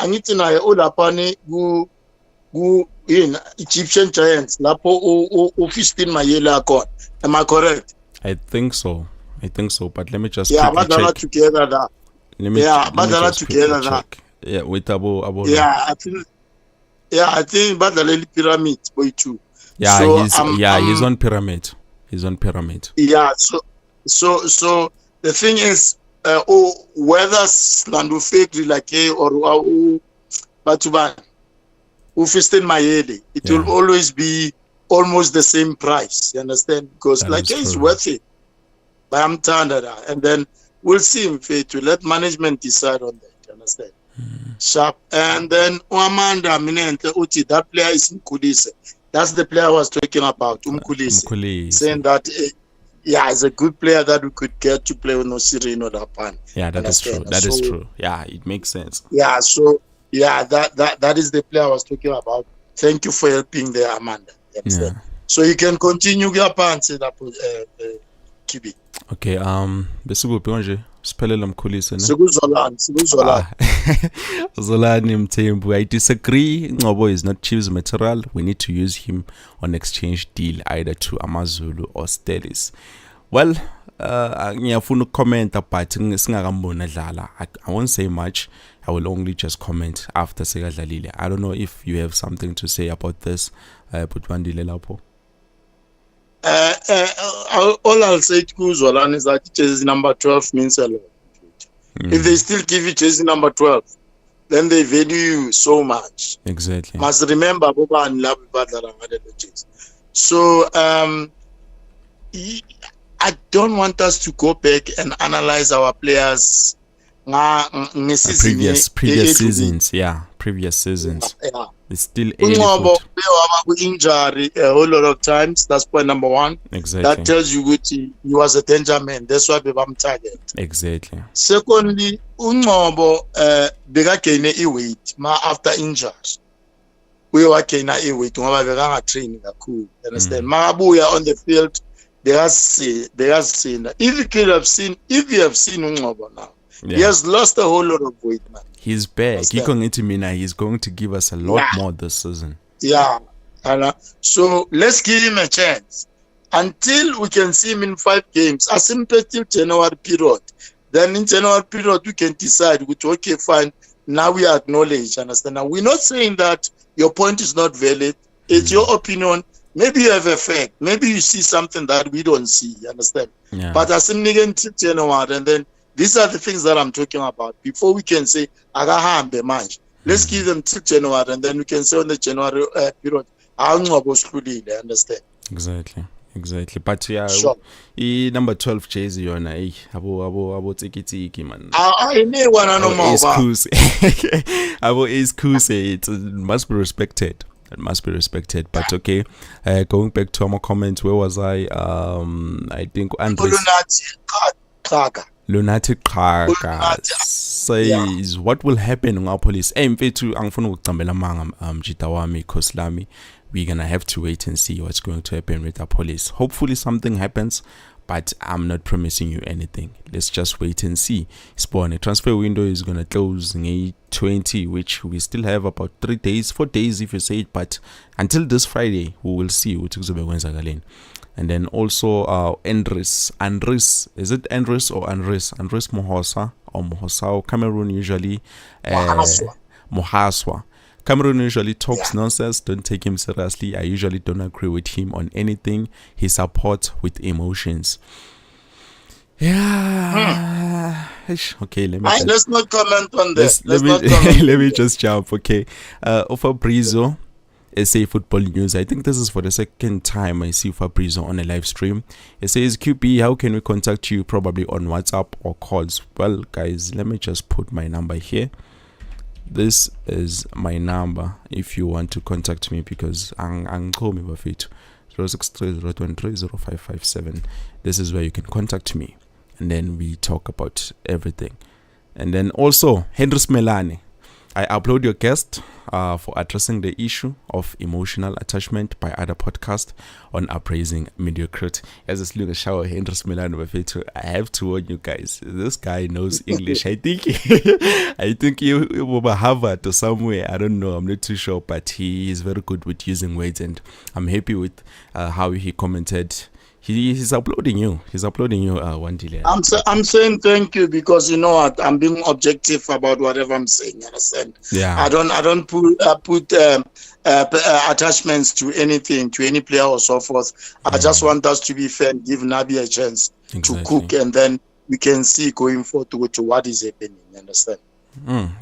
angithi naye ulapani ku in Egyptian Giants lapho u15 mayela akona. Am I correct? I think so, but let me just badala together that. Badala together that. Yeah, with Abu. I think badala pyramid boy too. Yeah, so, he's on pyramid. Yeah, so the thing is whether Slandu Fake like or Batuban Ufisten Mayele, it will always be almost the same price. You understand? Because that is worth it. But I'm tired of that. And then we'll see if to let management decide on that. You understand? Sharp. And then Amanda Minente Uti, that player is Mkulise. That's the player I was talking about, Umkulise. Saying that yeah, he's a good player that we could get to play with Nosirino Dapan. Yeah, that is true. That is true. Yeah, it makes sense. Yeah, so yeah, that is the player I was talking about. Thank you for helping there, Amanda. Yeah. So you can continue your pants in QB. Okay, besikuphi manje siphelele mkhulisi ne Sikuzolani. Zolani Mthembu, I disagree. Ngobo is not Chiefs material. We need to use him on exchange deal either to Amazulu or Stelis. Well, ngiyafuna comment but singakambona dlala. I won't say much. I will only just comment after sekadlalile. I don't know if you have something to say about this. Butwandile lapho. All I'll say to Zolan is that jersey number 12 means a lot. If they still give you jersey number 12, then they value you so much. Exactly. Must remember Boba and love jersey. So I don't want us to go back and analyze our players previous seasons. Yeah, previous seasons. Yeah. It's still injury a whole lot of times. That's point number one. Exactly. That tells you that he was a danger man. That's why I'm target. Exactly. Secondly, Ungobo begakene weight after injuries. We were kena weight ngoba bekanga training kakhulu. Understand? Mabuya on the field, they have seen. If you have seen Ungobo now, he has lost a whole lot of weight, man. He's back. He's going to give us a lot more this season. Yeah. So let's give him a chance. Until we can see him in 5 games, a simple January period. Then in January period, we can decide which, okay, fine, now we acknowledge, understand? Now, we're not saying that your point is not valid. It's your opinion. Maybe you have a fact. Maybe you see something that we don't see, understand? Yeah. But as in January, and then these are the things that I'm talking about. Before we can say, let's give them till January, and then we can say on the January period, understand? Exactly. But yeah, sure. Number 12 jersey yona, abo tiki man. I may wanna know more about. It must be respected. It must be respected. But okay, going back to our comment, where was I? I think Andres. Lunatic Kaka says what will happen in our police. Mfethu angifuna ukucambela manga Jitawami Koslami. We're gonna have to wait and see what's going to happen with our police. Hopefully something happens, but I'm not promising you anything. Let's just wait and see. Spawn a transfer window is gonna close in 20, which we still have about 3 days, 4 days if you say it, but until this Friday we will see what is going to. And then also Andres, is it Andres or Andres? Andres Mohosa or Mohosao, Cameroon usually. Mohaswa. Cameroon usually talks nonsense, don't take him seriously. I usually don't agree with him on anything. He supports with emotions. Yeah. Okay, let's not comment on this. Let me just jump, okay. Fabrizio, SA Football News. I think this is for the second time I see Fabrizio on a live stream. It says, QP, how can we contact you? Probably on WhatsApp or calls. Well, guys, let me just put my number here. This is my number if you want to contact me, because I'm calling me bafethu 0630230557. This is where you can contact me, and then we talk about everything. And then also Hendris Melane, I upload your guest for addressing the issue of emotional attachment by other podcasts on appraising mediocrity. As a slogan shower, Hendris Milano, I have to warn you guys. This guy knows English. I think he over Harvard or somewhere. I don't know. I'm not too sure, but he is very good with using words, and I'm happy with how he commented. He's uploading you. One delay. I'm saying thank you, because you know what, I'm being objective about whatever I'm saying. Understand? Yeah. I don't put attachments to anything, to any player or so forth. I just want us to be fair and give Nabi a chance to cook, and then we can see going forward to what is happening. Understand?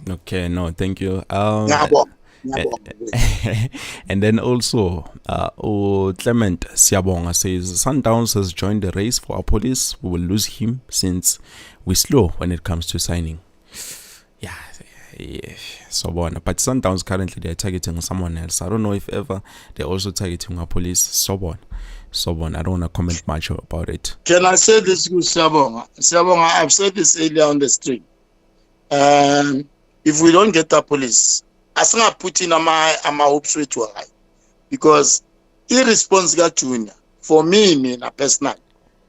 Okay. No, thank you. And then also Clement Siabonga says Sundowns has joined the race for our police. We will lose him since we're slow when it comes to signing. Yeah, Yeah, so bona. But Sundowns currently they're targeting someone else. I don't know if ever they're also targeting a police. So bona. I don't want to comment much about it. Can I say this to Sabonga? Sabonga, I've said this earlier on the stream. If we don't get the police, I think I put in my hopes to a high. Because irresponsible junior, for me personal,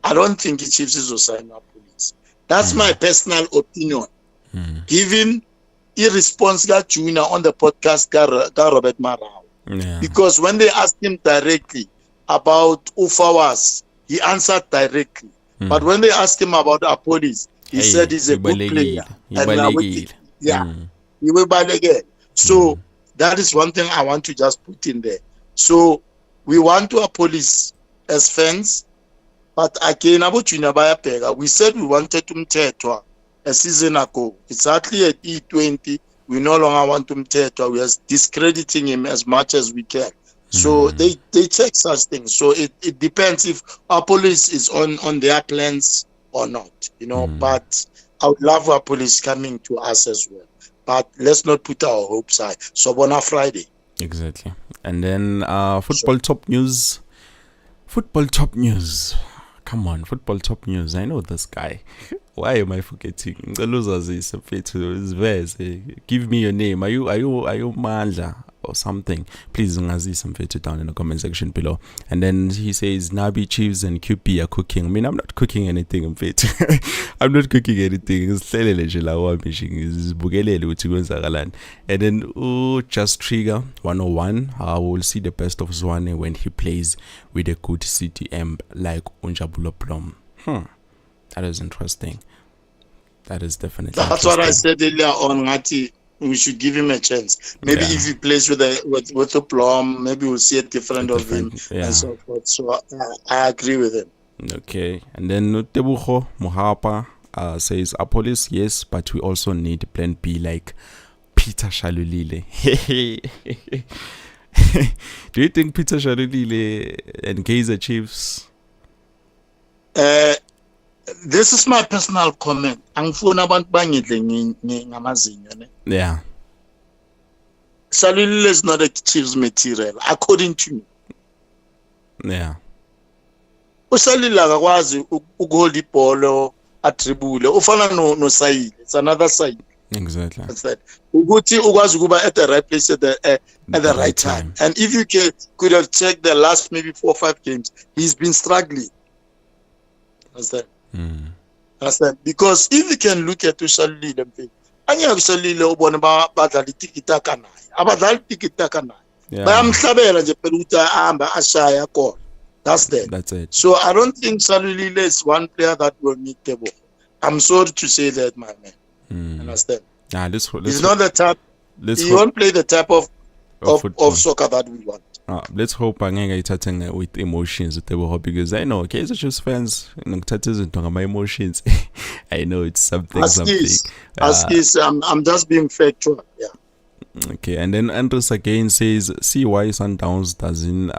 I don't think the Chiefs is also sign up police. That's my personal opinion. Given irresponsible junior on the podcast, Robert Marau. Yeah. Because when they asked him directly about Ufawas, he answered directly. But when they asked him about our police, he said he's a good player. He will buy again. So that is one thing I want to just put in there. So we want to police as fans, but again about Junior Bayapega, we said we wanted to Mtetwa a season ago. It's actually at E20. We no longer want to Mtetwa. We are discrediting him as much as we can. So they check such things. So it depends if our police is on their plans or not, but I would love our police coming to us as well. But let's not put our hopes high. So on Friday. Exactly. And then football top news. Come on, football top news. I know this guy. Why am I forgetting? The losers is give me your name. Are you Mandla or something? Please Ngazisi down in the comment section below. And then he says Nabi, Chiefs and QP are cooking. I mean, I'm not cooking anything. I'm not cooking anything. It's and then just trigger 101. I will see the best of Zwane when he plays with a good CTM like Unjabulo Plum. That is interesting. That is definitely. That's what I said earlier on, Ngati. We should give him a chance. Maybe if he plays with a Plum, maybe we'll see a different of him and so forth. So I agree with him. Okay. And then Tebucho Mohapa says, Police, yes, but we also need plan B like Peter Shalulile. Do you think Peter Shalulile and Kaizer Chiefs? This is my personal comment. Yeah. Shalulile is not a Chiefs material, according to me. Yeah. Ushalila akwazi ukuhold ibhola attribute ufana no side. It's another side. Exactly. That's that. Ukuthi ukwazi ukuba at the right place at the right time. And if you could have checked the last maybe 4 or 5 games, he's been struggling. That's that. That's that. Because if you can look at Ushalile, anya Ushalile ubona badlala tiki-taka naye. Abadlala tiki-taka naye. Bayamhlabela nje phela ukuthi ahamba ashaya khona. That's it. So I don't think Shalulile is one player that will meet the ball. I'm sorry to say that, my man. Understand? He's not the type. He won't play the type of soccer that we want. Let's hope angeke ithathe with emotions because I know Kaizer Chiefs fans ngithatha my emotions. I know it's something. I'm just being factual. Yeah. Okay, and then Andres again says, see why Sundowns doesn't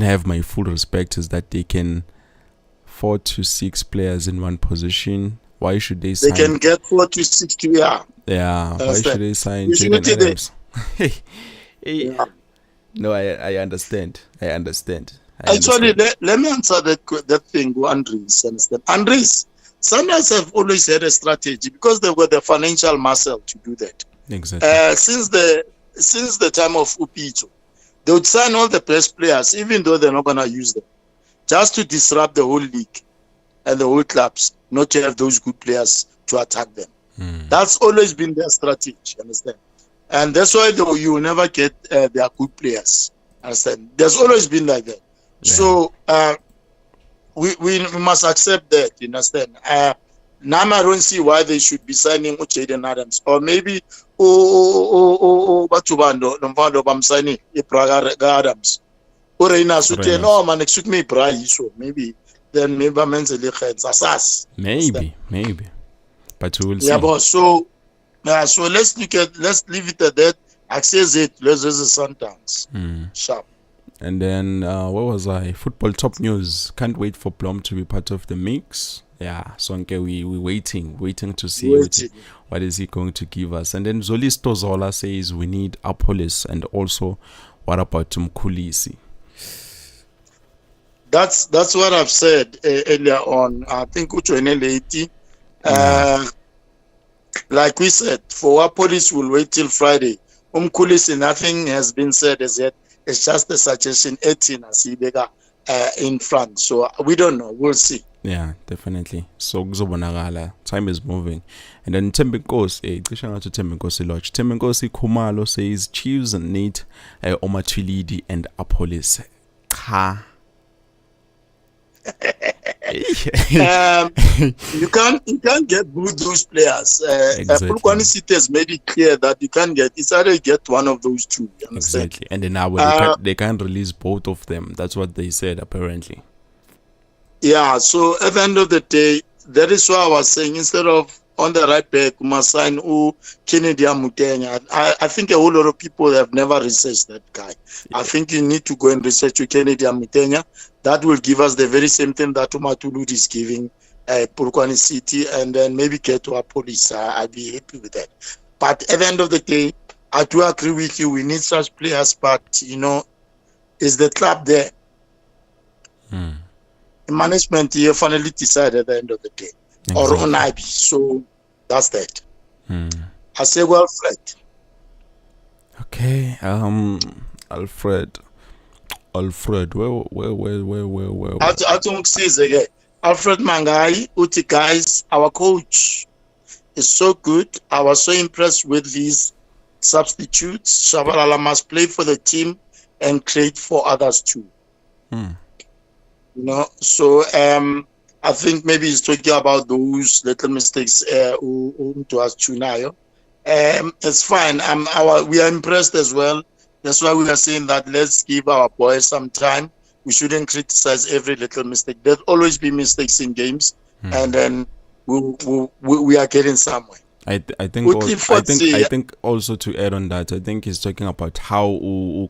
have my full respect is that they can 4 to 6 players in one position. Why should they sign? They can get 4 to 6 to yeah. Why should they sign Jaden Adams? Yeah. No, I understand. Actually, let me answer that thing, Andres. Understand? Andres, Sundowns have always had a strategy because they were the financial muscle to do that. Exactly. Since the time of Upito, they would sign all the best players, even though they're not going to use them, just to disrupt the whole league and the whole clubs, not to have those good players to attack them. That's always been their strategy, understand? And that's why you will never get their good players, understand? There's always been like that. Yeah. So we must accept that, you understand? Now I don't see why they should be signing Jaden Adams, or maybe Batubando Lomvando Bam signing Adams. Or in a certain no man excuse me price, so maybe mentally heads maybe. But we will see. Yeah, but so let's leave it at that. Access it, let's use the Sundowns. Sharp. And then what was I? Football top news. Can't wait for Plum to be part of the mix. Yeah, Sonke, we waiting to see What is he going to give us? And then Zolisto Zola says we need Apolis, and also what about Mkulisi? That's what I've said earlier on. I think lady. Like we said, for our police, we'll wait till Friday. Mkulisi, nothing has been said as yet. It's just a suggestion. 18 in front. So we don't know. We'll see. Yeah, definitely. So time is moving. And then Tembenkosi, Lodge. Tembenkosi Kumalo says Chiefs need Omatulidi and Apolis. You can't get both those players. Pulkwani City has made it clear that you can't get. It's either you get one of those two. Exactly, and then now they can't release both of them. That's what they said apparently. Yeah. So at the end of the day, that is why I was saying instead of on the right back, we must sign Kennedy Mutenya. I think a whole lot of people have never researched that guy. I think you need to go and research Kennedy Mutenya. That will give us the very same thing that Umatulud is giving Purkwani City, and then maybe get to our police. I'd be happy with that. But at the end of the day, I do agree with you. We need such players, but is the club there? The management here finally decided at the end of the day. Exactly. Or on IB. So that's that. I say, well, Fred. Okay. Alfred, where? I don't see it again. Alfred Mangai, Uti guys, our coach is so good. I was so impressed with his substitutes. Shabalala must play for the team and create for others too. So I think maybe he's talking about those little mistakes to us tonight. It's fine. We are impressed as well. That's why we are saying that let's give our boys some time. We shouldn't criticize every little mistake. There'll always be mistakes in games, and then we are getting somewhere. I think also to add on that, I think he's talking about how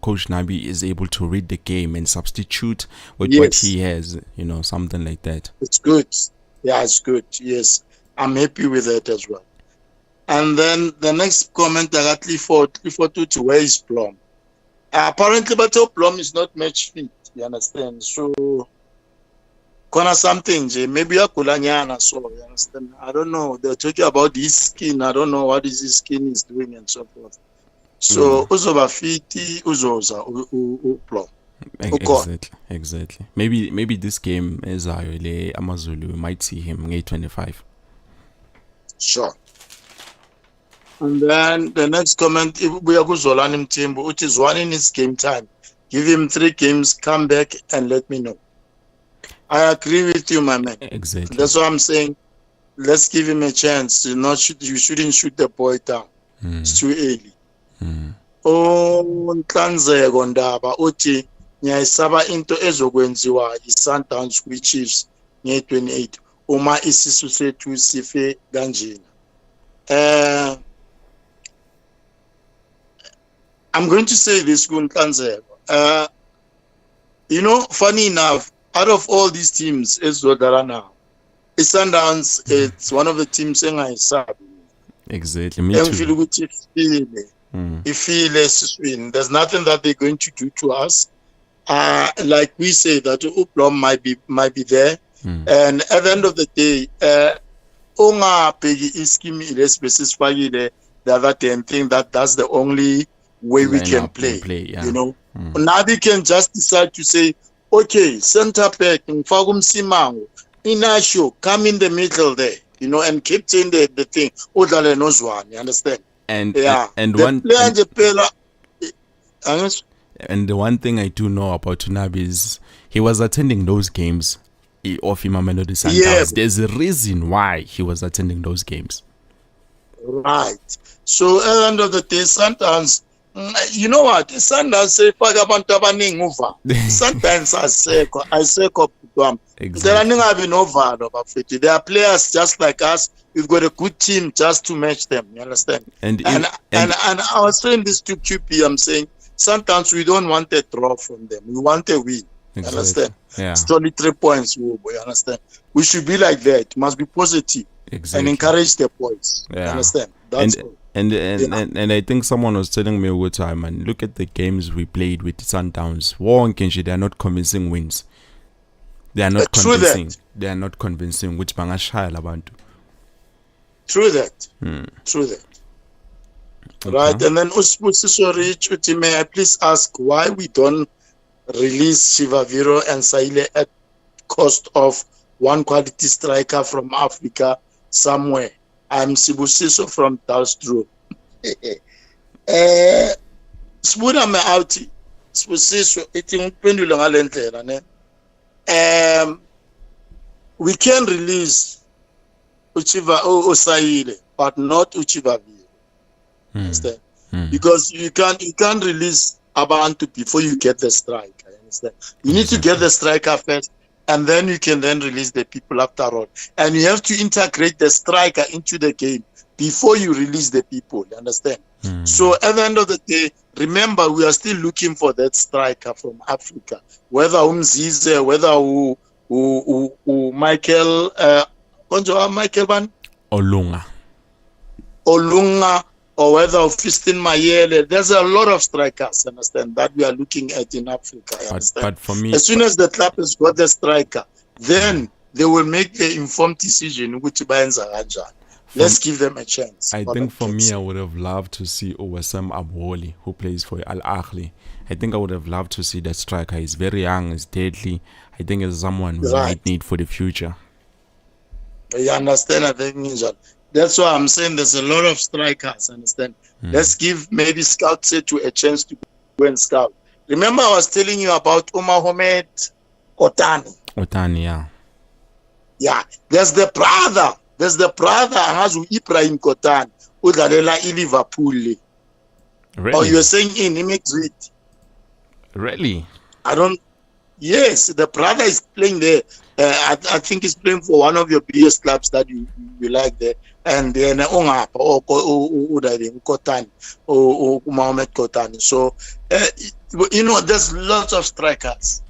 Coach Nabi is able to read the game and substitute with what he has, something like that. It's good. Yeah, it's good. Yes, I'm happy with that as well. And then the next comment I got to where is Plum. Apparently, but Plum is not match fit. You understand? So. Kona something, maybe a kulanyana, so you understand. I don't know. They're talking about his skin. I don't know what his skin is doing and so forth. So uzoba fiti, uzoza plum. Exactly. Maybe this game is Amazulu. We might see him in 25. Sure. And then the next comment, we are Zolanim Timbo, which is one in his game time. Give him 3 games, come back and let me know. I agree with you, my man. Exactly. That's what I'm saying. Let's give him a chance. You shouldn't shoot the boy down. It's too early. Kaizer Gondaba uthi ngiyayisaba into ezokwenziwa i-Sundowns kwi-Chiefs nge-28 uma isisu sethu sife kanjena. I'm going to say this, Kaizer. Funny enough, out of all these teams, now, Sundowns, it's one of the teams engayisabi. Exactly. Me too. There's nothing that they're going to do to us. Like we say that Uplom might be there, and at the end of the day, the other day and think that that's the only way we can play. Now they can just decide to say, okay, center back in Fagum Simango, Inasho, come in the middle there, and keep saying the thing. Odale knows one, you understand? And the one thing I do know about Tunabi is he was attending those games of Imamelodi Sundowns. Yeah. There's a reason why he was attending those games. Right. So at the end of the day, Sundowns, you know what? Sundowns say sometimes I say there are players just like us. We've got a good team just to match them. You understand? And I was saying this to QP. I'm saying sometimes we don't want a draw from them. We want a win. Exactly. You understand? Yeah. It's only 3 points. You understand? We should be like that. It must be positive. Exactly. and encourage the boys. You understand? That's all. And I think someone was telling me over time, and look at the games we played with Sundowns. War and Kenshi, they are not convincing wins. They are not convincing. They are not convincing. Which bangashaya labantu. True that. True that. Okay. Right, and then Uspusiso Rich, may I please ask why we don't release Shivaviro and Saile at cost of one quality striker from Africa somewhere? I'm Sibusiso from Dalstro. Spuna me out. Sibusiso, iting pendula ngalendlela ne. We can release Uchiva Osaile, but not Uchivaviro. Understand? Because you can't release Abantu before you get the striker. Understand? You need to get the striker first, and then you can then release the people after all. And you have to integrate the striker into the game before you release the people. You understand? So at the end of the day, remember, we are still looking for that striker from Africa. Whether Umzize, whether Michael Michael Van Olunga, or whether Fistin Mayele. There's a lot of strikers, understand, that we are looking at in Africa. But for me, as soon as the club has got the striker, then they will make the informed decision which binds Aranja. Let's give them a chance. I think for me, I would have loved to see Owasam Abwoli, who plays for Al Ahly. I think I would have loved to see that striker. He's very young, he's deadly. I think it's someone we might need for the future. You understand? I think that's why I'm saying there's a lot of strikers. Understand? Let's give maybe Scout Setu a chance to go and scout. Remember, I was telling you about Omar Homed Otani. Otani, yeah. Yeah, there's the brother Hazu Ibrahim Kotani, Udalela Liverpool. Really? Oh, you're saying he makes it. Really? Yes, the brother is playing there. I think he's playing for one of your biggest clubs that you like there. And then Kotani or Mohamed Kotani. So, there's lots of strikers.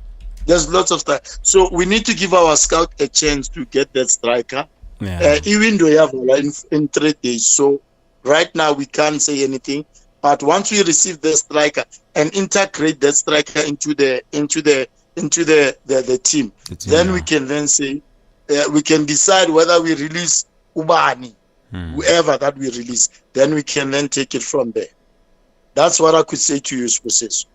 So we need to give our scout a chance to get that striker. Yeah. Even though we have in 3 days. So right now we can't say anything. But once we receive the striker and integrate that striker into the team, then we can then say we can decide whether we release Ubani, whoever that we release. Then we can then take it from there. That's what I could say to you, Sposeso.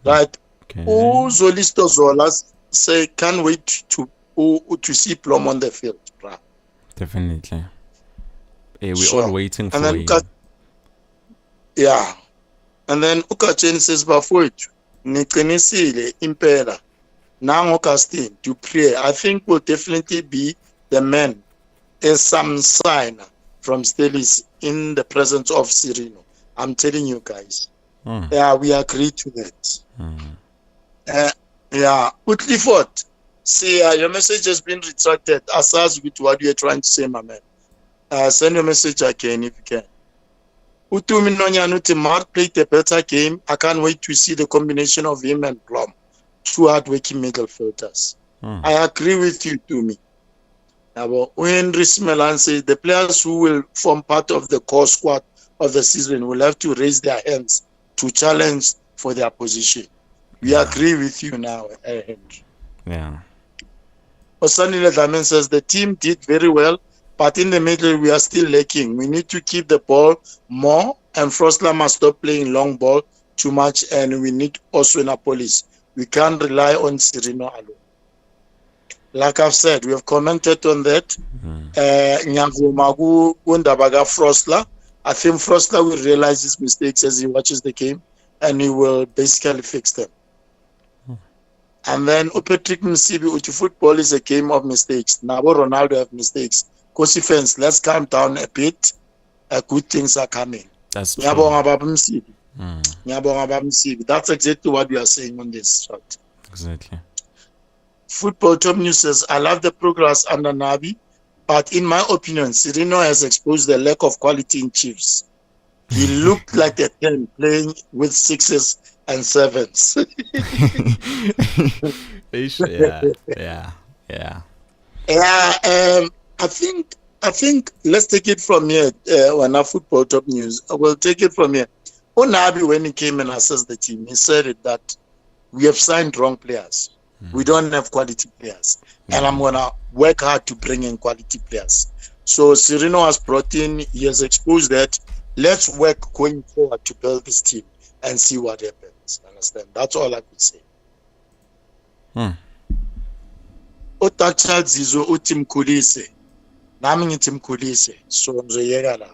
Right? Zolisto Zolas say can't wait to see Plum on the field. Bro. Definitely. We're all waiting for him. Yeah. And then Ukachen says, Bafwit, Nikinisile, Impera, Nango Castin, to pray. I think will definitely be the man as some sign from Stelis in the presence of Cirino. I'm telling you guys. Yeah, we agree to that. Utlifort, see, your message has been retracted. Asas with what you're trying to say, my man. Send your message again if you can. Utumi Nonyanuti Mark played a better game. I can't wait to see the combination of him and Blom. Two hard-working midfielders. I agree with you, Tumi. When Rismelan says the players who will form part of the core squad of the season will have to raise their hands to challenge for their position. We agree with you now, Henry. Yeah. Osani Ledamen says the team did very well, but in the middle we are still lacking. We need to keep the ball more, and Frostler must stop playing long ball too much, and we need also Napolis. We can't rely on Cirino alone. Like I've said, we have commented on that. Nyavumagu Undabaga Frostler. I think Frostler will realize his mistakes as he watches the game, and he will basically fix them. And then Patrick Msibi, football is a game of mistakes. Now Ronaldo have mistakes. Kosi fans, let's calm down a bit. Good things are coming. That's true. That's exactly what we are saying on this shot. Exactly. Football Top News says, I love the progress under Nabi, but in my opinion, Cirino has exposed the lack of quality in Chiefs. He looked like a 10 playing with 6s and 7s. Yeah. I think I think let's take it from here. On our football top news, we'll take it from here. Onabi, when he came and assessed the team, he said it that we have signed wrong players. We don't have quality players, and I'm gonna work hard to bring in quality players. So Serino has brought in. He has exposed that. Let's work going forward to build this team and see what happens. Understand? That's all I could say. Otacha Zizo utim kulise. Nami ngithi mkhulise. So ngizoyeka la.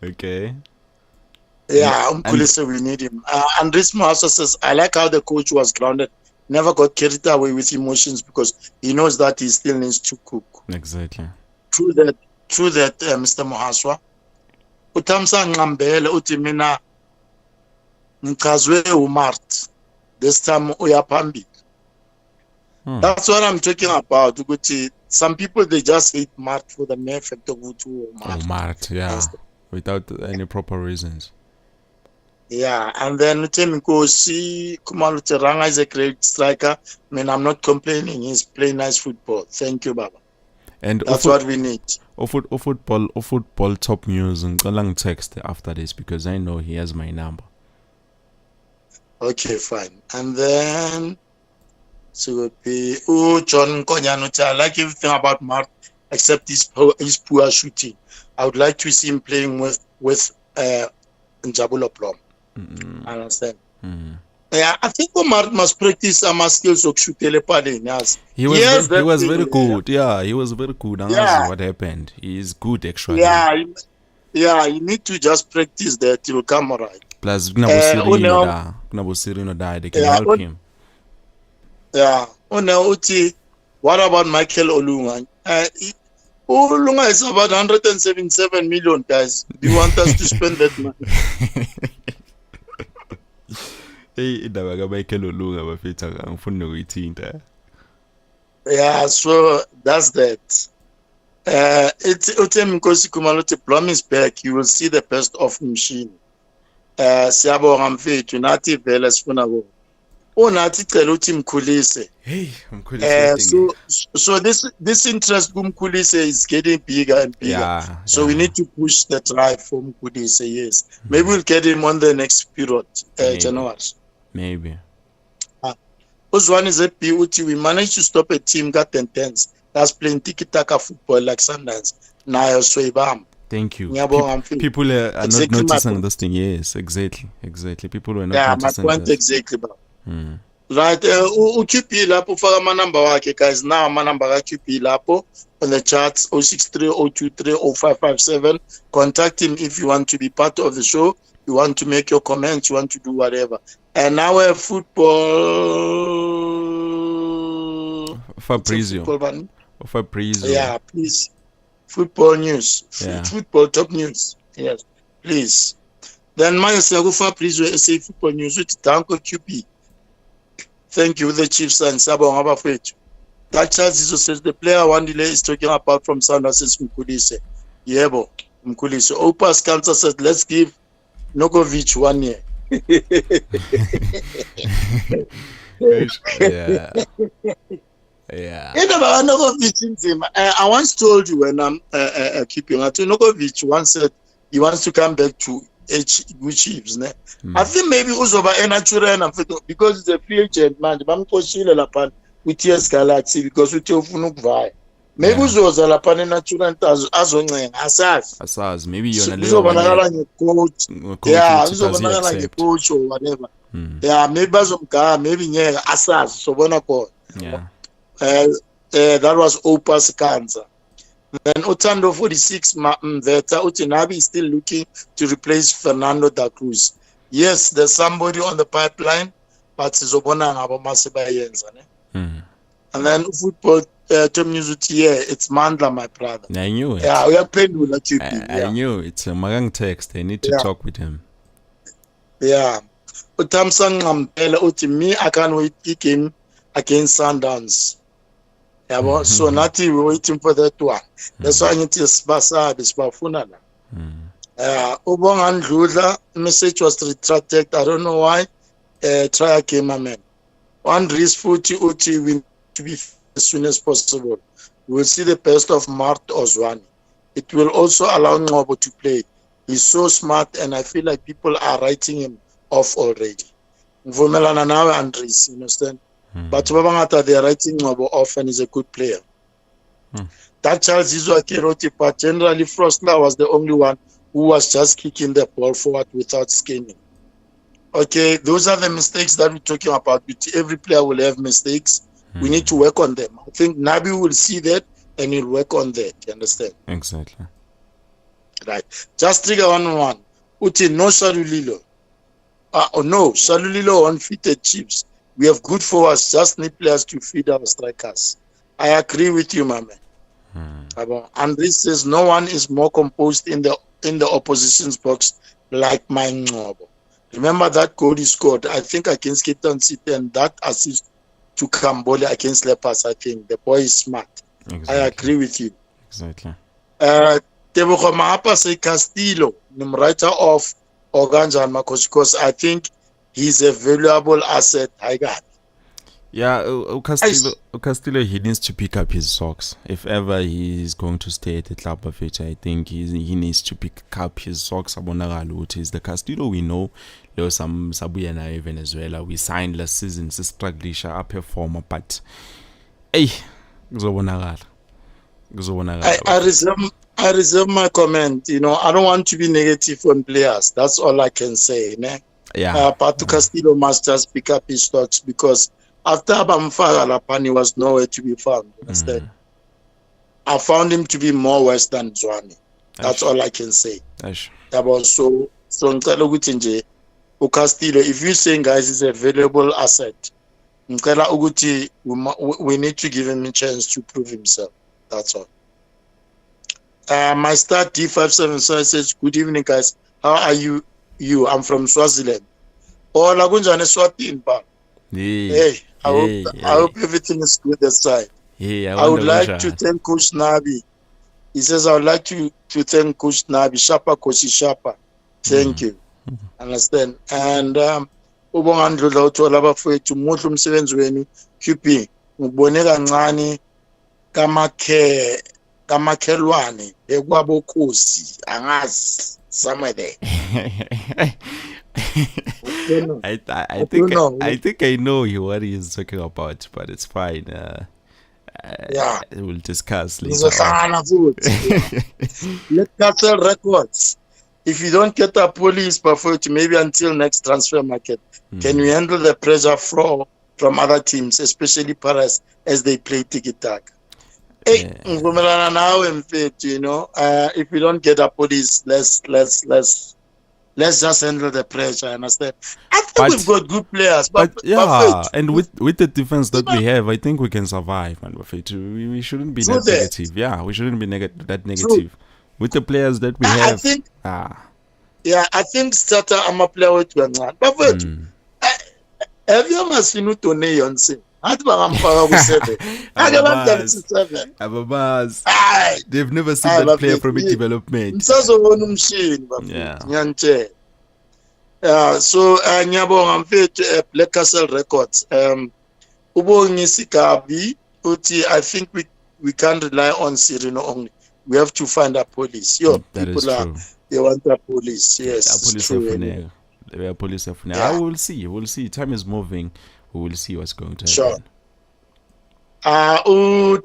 Okay. Yeah, umkhulise, we need him. And Rismo also says, I like how the coach was grounded. Never got carried away with emotions because he knows that he still needs to cook. Exactly. True that, Mr. Mohaswa. Utamsa ngambele uthi mina ngichazwe uMart. This time uyaphambi. That's what I'm talking about. Some people, they just hate Mart for the mere fact of Mart, yeah, without any proper reasons. Yeah, and then Nkosi Kumalo Teranga is a great striker. I mean, I'm not complaining. He's playing nice football. Thank you, Baba. And that's what we need. Football top news and long text after this because I know he has my number. Okay, fine. And then so John Konyanucha, I like everything about Mark except his poor shooting. I would like to see him playing with Njabulo Plum. Understand? Yeah, I think Omar must practice some skills of shooting. He was very good. Yeah, he was very good. And that's what happened. He is good actually. Yeah, you need to just practice that. It will come alright. Plus, Sirino died. They can help him. Yeah. What about Michael Olunga? Olunga is about 177 million, guys. Do you want us to spend that money? Yeah, so that's that. Plum is back. You will see the best of machine. Siabo Ramfetu, Nati Velas Funabo. Oh, Nati Teluti Mkulise. Hey, so this interest in Mkulise is getting bigger and bigger. Yeah, so we need to push the drive for Mkulise, yes. Maybe we'll get him on the next period, January. Maybe. One is we managed to stop a team got intense that's playing tiki-taka football like Sundance. Thank you. People are not noticing this thing. Yes, exactly. People are not noticing. My point exactly. Right, uQP lapho ufaka amanamba wakhe, guys. Now amanamba kaQP lapho on the charts 0630230557. Contact him if you want to be part of the show, you want to make your comments, you want to do whatever. And now we have football. Fabrizio. Yeah, please. Football news. Yeah. Football top news. Yes, please. Then my Fabrizio SA football news with Danko QP. Thank you, the Chiefs and Sabo Ngabafetu. That Zizo says the player one delay is talking about from Sanders is Mkulise. Yebo, Mkulise. Opas Cancer says let's give Nogovic 1 year. Yeah. I once told you when I'm keeping Nogovic once said he wants to come back to Chiefs. I think maybe Uzoba Enatural because it's a free agent man. With TS Galaxy because we tell Funuk maybe Uzoza Lapan Enatural Asas. Maybe you're a coach. Yeah, Uzoba coach or whatever. Yeah, maybe Bazumka, maybe Asas. So yeah. That was Opas Cancer. Then Otando 46 Mveta Utinabi is still looking to replace Fernando da Cruz. Yes, there's somebody on the pipeline, but Zobona Abomasiba Yenzane. And then football term news it's Mandla, my brother. I knew it. Yeah, we are playing with that. I knew it's a Magang text. I need to talk with him. Yeah. Utamsang Ngambela Utimi, I can't wait him against Sundance. Yeah, so Nati, we're waiting for that one. That's why it is Basa, this Bafunana. Ubong and Lula, message was retracted. I don't know why. Try again, my man. One risk 40 OT win to be as soon as possible. We will see the best of Mart Ozwani. It will also allow Ngobo to play. He's so smart, and I feel like people are writing him off already. Mvumelana nawe, Andres, you understand? But babangata, they are writing Ngobo off, and he's a good player. That Charles Izwa but generally Frostler was the only one who was just kicking the ball forward without scheming. Okay, those are the mistakes that we're talking about. Every player will have mistakes. We need to work on them. I think Nabi will see that and he'll work on that. You understand? Exactly. Right. Just trigger 1-1. Uti no Shalulilo. No, Shalulilo unfitted chips. We have good forwards, just need players to feed our strikers. I agree with you, my man. And this says no one is more composed in the opposition's box like my Ngobo. Remember that goal he scored, I think, against Cape Town City, and that assist to Kambole against Lepers. I think the boy is smart. Exactly. I agree with you. Exactly. Tebogo Mahapa say Castillo, writer of Oganjan Makos, because I think he's a valuable asset. I got. Yeah, Castillo, he needs to pick up his socks. If ever he's going to stay at the club of it, I think he needs to pick up his socks. Is the Castillo we know. There was some Sabuyana Venezuela. We signed last season. It's a strugglisha up performer, but hey, I reserve my comment. You know, I don't want to be negative on players. That's all I can say. Ne? Yeah. Patu Castillo must just pick up his stocks because after Abamfara Lapani was nowhere to be found. Understand? I found him to be more worse than Zwane. That's all I can say. So Castillo, if you're saying guys is a valuable asset, we need to give him a chance to prove himself. That's all. My star D577 says, good evening guys. How are you? I'm from Swaziland. Oh, Lagunjane Swatini. Hey, I hope everything is good that side. I would like to thank Coach Nabi. He says, I would like to thank Coach Nabi. Shapa, Coach Shapa. Thank you. Understand? And ubonga to laba fethu muhle umsebenzi wenu QP ngibone kancane kamakhelwane ekwabokhosi angazi somewhere there. I think I know what he is talking about, but it's fine. Yeah, we'll discuss later. Let's cancel records. If you don't get a police perfect, maybe until next transfer market, can you handle the pressure from other teams, especially Paris, as they play tiki-taka? Hey, you know, if we don't get a police, let's just handle the pressure. Understand? I think we've got good players, but and with the defense that we have, I think we can survive. Man, we shouldn't be that negative. Yeah, we shouldn't be that negative. True. With the players that we have, I think Starter I'm a player with you. But have you ever seen Tone Yonse? They've never seen that player from development. So Nyabong I'm Black Castle Records. I think we can't rely on Sirino only. We have to find a police. That is true. They want a police. Yes, police true. They are police. Yeah. We'll see. We'll see. Time is moving. We will see what's going to happen. Sure.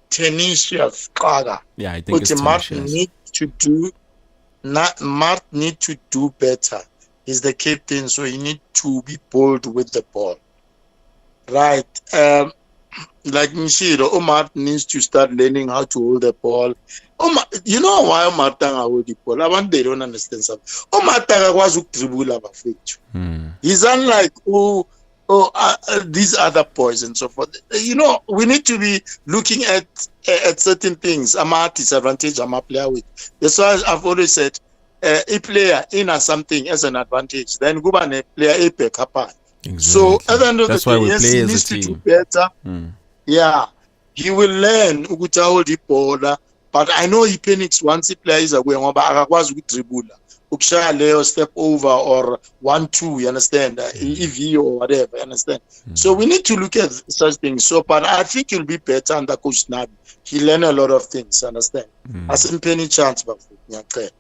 Tenacious Kaga. Yeah, I think it's Martin need to do better. He's the captain, so he need to be bold with the ball. Right. Like Mishiro, Omar needs to start learning how to hold the ball. You know why Omar Tanga hold the ball? I want they don't understand something. Omar Tanga was dribble. He's unlike these other boys and so forth. You know, we need to be looking at certain things. I'm a disadvantage, I'm a player with. That's why I've always said, a player in something as an advantage, then go and player a pick up. Exactly. So at the end of that's the why day, we yes, play he as needs a team. to do better. Yeah, he will learn to hold the ball, But I know he panics once he plays away. But akakwazi ukudribula. Ukushaya leyo step over or 1-2, you understand? EV or whatever, you understand? So we need to look at such things. So, but I think he'll be better under Coach Nabi. He learn a lot of things, understand? As in penny chance, but yeah, okay.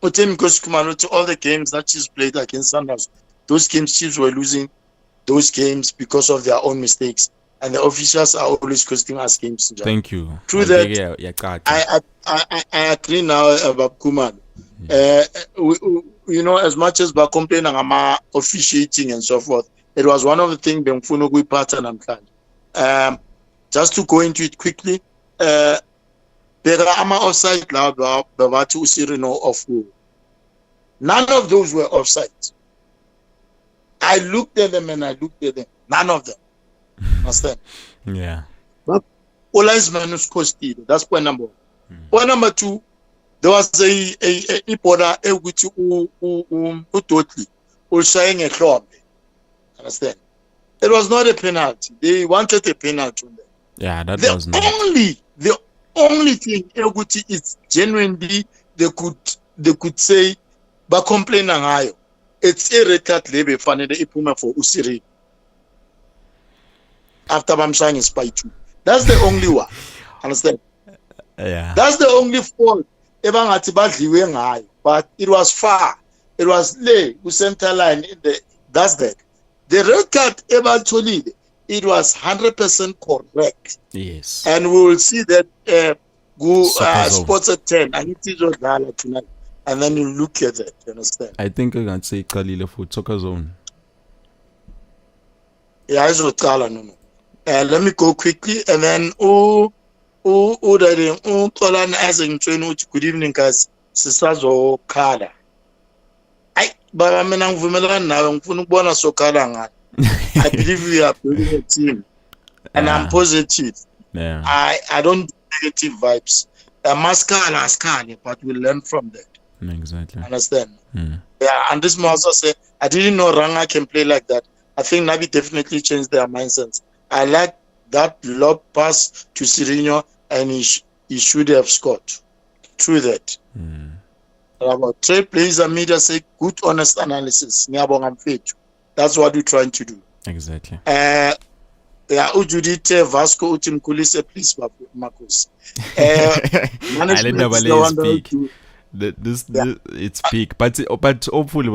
But then Coach Kumano, all the games that Chiefs played against Sundowns, those games Chiefs were losing those games because of their own mistakes. And the officials are always costing us games. Thank you. True that. I agree now about Kuman. You know, as much as we're complaining about officiating and so forth, it was one of the things Bemfuno pattern and just to go into it quickly, there are offside now, none of those were offside. I looked at them. None of them. Understand? Yeah. But all is manus costed. That's point number one. Point number two, there was a reporter which totally was saying a club. Understand? It was not a penalty. They wanted a penalty on them. Yeah, that was not. The only thing which is genuinely they could say, but complaining higher. It's a red card label for the Ipuma for Usiri. After Bamshang is by 2. That's the only one. Understand? Yeah. That's the only fault. But it was far. It was lay, center line. That's that. The red card eventually, it was 100% correct. Yes. And we will see that Sports at 10. And it is all tonight. And then you look at it. You understand? I think I can say Kalile for Soccer Zone. Yeah, it's what no. Let me go quickly, and then good evening, guys. Sisters or Kala. I believe we are building a team, and I'm positive. Yeah. I don't do negative vibes. Maskala, but we learn from that. Exactly. Understand? Yeah, and this man also say I didn't know Ranga can play like that. I think Nabi definitely changed their mindsets. I like that lob pass to Sirino, and he should have scored. True that. About trade players and media say good, honest analysis. That's what we're trying to do. Exactly. Yeah, Ujudite Vasco Utimkulise, please, Marcus. Management is the one speak. This it's big, but hopefully,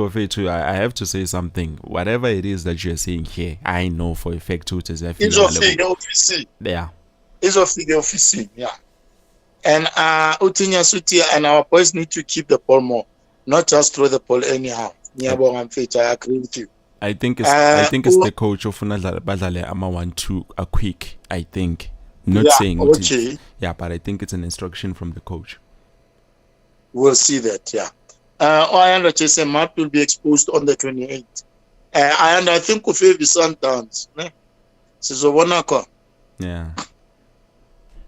I have to say something. Whatever it is that you're saying here, I know for a fact too. It's of the yeah. It's of the office, yeah. And Utinya Sutia and our boys need to keep the ball more, not just throw the ball anyhow. I agree with you. I think it's the coach of Badale Ama want to a quick. I think not saying okay. Yeah, but I think it's an instruction from the coach. We'll see that, yeah. I understand Mark will be exposed on the 28th. And I think of the Sundowns. Yeah.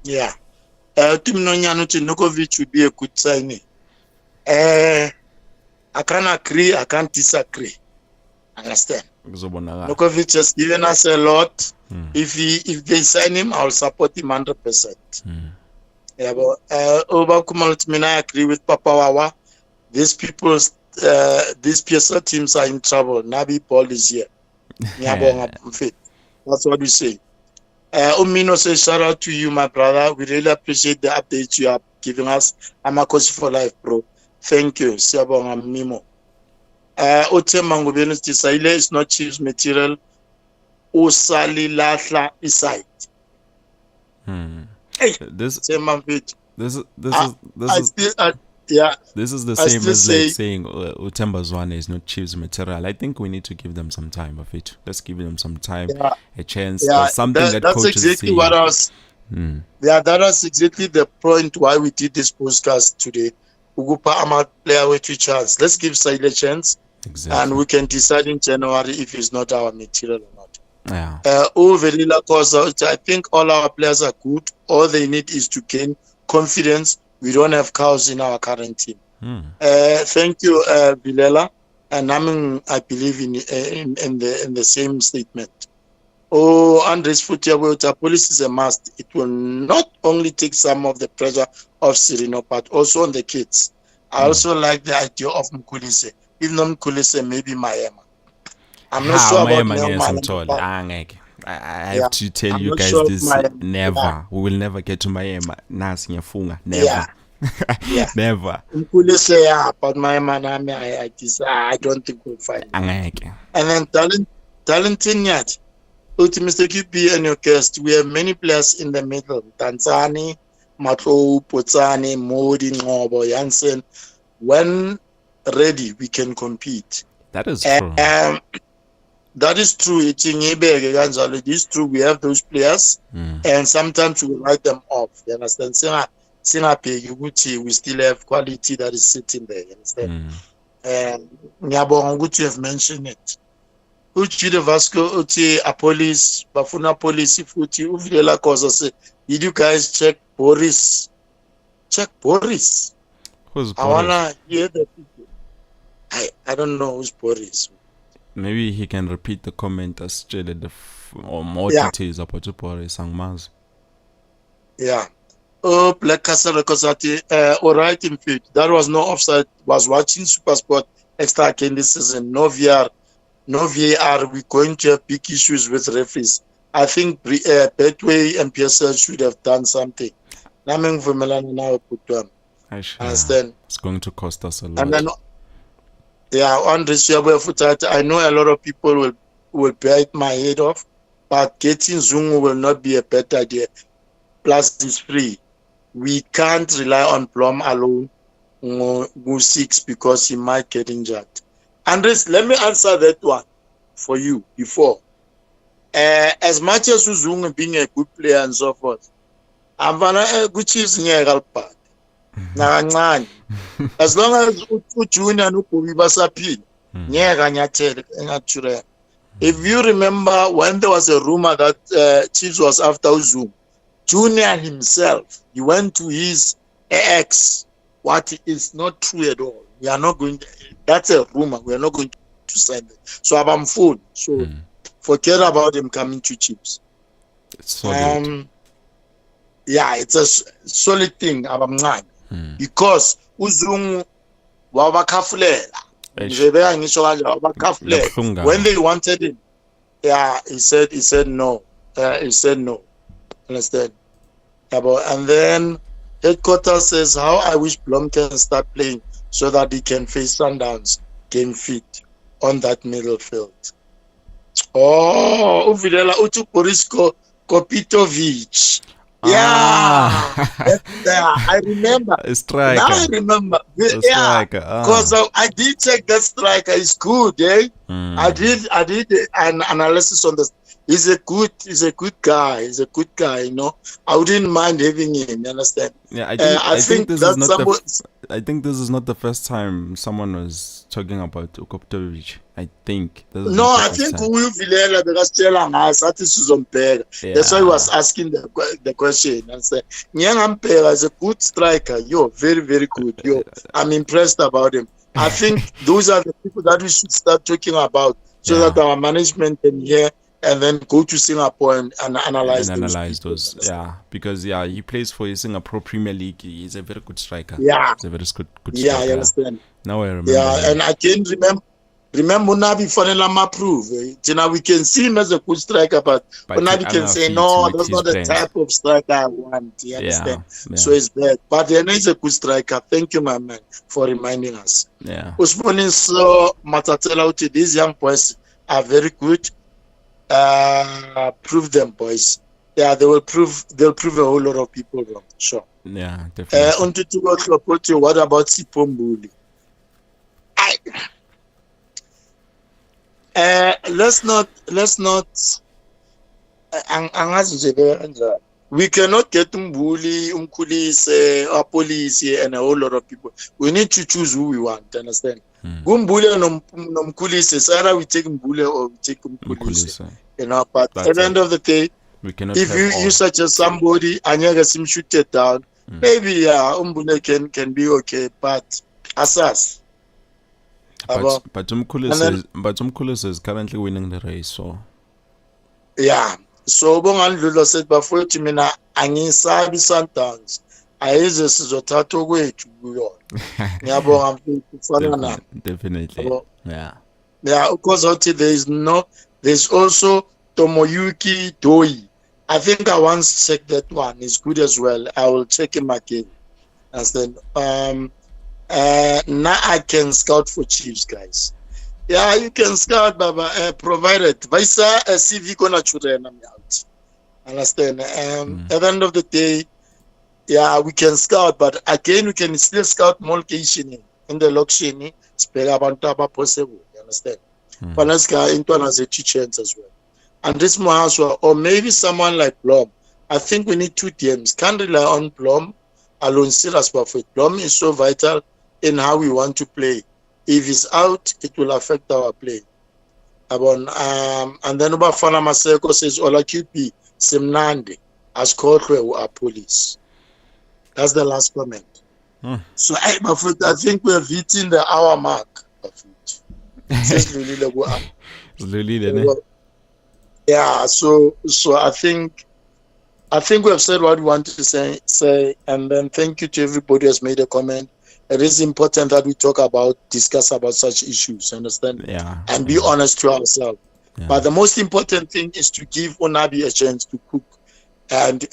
Yeah. Tim Nonyanuti Nukovic would be a good signing. I can agree, I can't disagree. Understand? Nukovic has given us a lot. If they sign him, I'll support him 100%. Yeah, but I agree with Papa Wawa. These PSL teams are in trouble. Nabi Paul is here. That's what we say. Umino says, shout out to you, my brother. We really appreciate the updates you are giving us. I'm a coach for life, bro. Thank you. Siabong Mimo. Ote Mangubenu Tisaile is not Chiefs material. Osali Latla Iside. Hey, this is the same as like saying Utemba Zwane is not Chiefs material. I think we need to give them some time of it. Let's give them some time, a chance, something that's coaches exactly what I was. Yeah, that was exactly the point why we did this podcast today. Ugupa Ahmad player with 2 chance. Let's give Saile a chance, and we can decide in January if it's not our material or not. Yeah. I think all our players are good. All they need is to gain confidence. We don't have cows in our current team. Thank you, Vilela. And I believe in the same statement. Oh, Andres Futiabuta, police is a must. It will not only take some of the pressure off Sereno, but also on the kids. I also like the idea of Mkulise. If not Mkulise, maybe Mayema. I'm not How sure about Mayema Nel ngeke Mayema, simthole. but I yeah, have to tell I'm you not guys sure of this. Mayema. Yeah, Never. We will never get to Mayema. Nasi ngiyafunga. yeah, Never. yeah. Never. Mkulise, yeah, but Mayema, I don't think we'll find it. Angeke. And then talenting yet. Mr. QP and your guest, we have many players in the middle. Tanzani, Matlo, Potsani, Modi, Ngobo, Jansen. When ready, we can compete. That is true. That is true. It is true. We have those players, and sometimes we write them off. You understand? We still have quality that is sitting there. You understand? And you have mentioned it. Uchi the Vasco, Uchi a police, Bafuna police, Futi, Uvila Cosa say, did you guys check Boris? Check Boris. Who's Boris? I wanna hear the people. I don't know who's Boris. Maybe he can repeat the comment as or more details about Boris Sangmaz. Yeah. Oh, Black Castle Cosati, all right, in fact, that was no offside. Was watching Super Sport Extra again this season. No VAR, we're going to have big issues with referees. I think Betway and PSL should have done something. Understand? It's going to cost us a lot. And then, on this I know a lot of people will bite my head off, but getting Zungu will not be a bad idea. Plus, it's free. We can't rely on Blom alone, go 6, because he might get injured. Andres, let me answer that one for you before. As much as Uzungu being a good player and so forth, I'm gonna Gucci is near part. As long as Junior and Ukubi Basapil, if you remember when there was a rumor that Chiefs was after Uzungu, Junior himself, he went to his ex. What is not true at all. We are not going to, that's a rumor. We are not going to sign it. So I'm full. So forget about him coming to Chiefs. It's solid. Yeah, it's a solid thing. Because Uzungu wabakafulela. When they wanted him, he said no. He said no. Understand? And then headquarters says, how I wish Blom can start playing so that he can face Sundowns game fit on that middle field. Oh, Uvidela Utu Borisco Kopitovic. Yeah, I remember. A striker. Now I remember. Because I did check that striker is good, eh? I did an analysis on this. He's a good guy. He's a good guy, you know. I wouldn't mind having him. You understand? Yeah, I think this is not the first time someone was talking about Ukoptovic. I think I think Uwe Vilela bekasitshela ngayo sathi sizombheka. That's why he was asking the question and said, Nyangampera is a good striker. Yo, very, very good. Yo, I'm impressed about him. I think those are the people that we should start talking about so that our management can hear and then go to Singapore and analyze those. Yeah, because he plays for Singapore Premier League. He's a very good striker. Yeah, he's a very good striker. Yeah, I understand. Now I remember. Yeah, and I can remember Nabi Fanelama approve. Now we can see him as a good striker, but Nabi can say no, that's not the type of striker I want. You understand? Yeah. So it's bad. But then he's a good striker. Thank you, my man, for reminding us. Yeah. Usmani so Matatela, these young boys are very good. Prove them, boys. Yeah, they'll prove a whole lot of people wrong. Sure. Yeah, definitely. What about Sipombuli? Let's not. We cannot get Mbuli, Umkulise, or police and a whole lot of people. We need to choose who we want. Understand? Mbuli and Umkulise. So either we take Mbuli or we take Umkulise. You know, but at the end of the day, we cannot. If you such as somebody and you get him shoot it down, maybe Mbuli can be okay. But Asas. But Umkulise is currently winning the race, so Yeah. So bongandlula said bafowethu mina angisabi Sundowns. Ayize sizothatha okwethu kuyona. Ngiyabonga mfowethu kufana nami. Definitely. Yeah. Yeah, because there's also Tomoyuki Doi. I think I once checked that one. It's good as well. I will check him again. As then now I can scout for Chiefs, guys. Yeah, you can scout, Baba, provided Vaisa CV gonna children out. Understand? At the end of the day, yeah, we can scout, but again, we can still scout more in the location. Spare about possible. You understand? Panaska into as a chance as well. And this more as well, or maybe someone like Blom. I think we need two teams. Can't rely on Blom alone. Still as perfect. Blom is so vital in how we want to play. If he's out, it will affect our play. And then Ubafana Maseko says, Ola QP, Simnandi, as Kotwe are police. That's the last comment. So I think we're hitting the hour mark. Yeah, so I think we have said what we want to say, and then thank you to everybody who has made a comment. It is important that we discuss about such issues, understand? Yeah. And be honest to ourselves. Yeah. But the most important thing is to give Onabi a chance to cook. And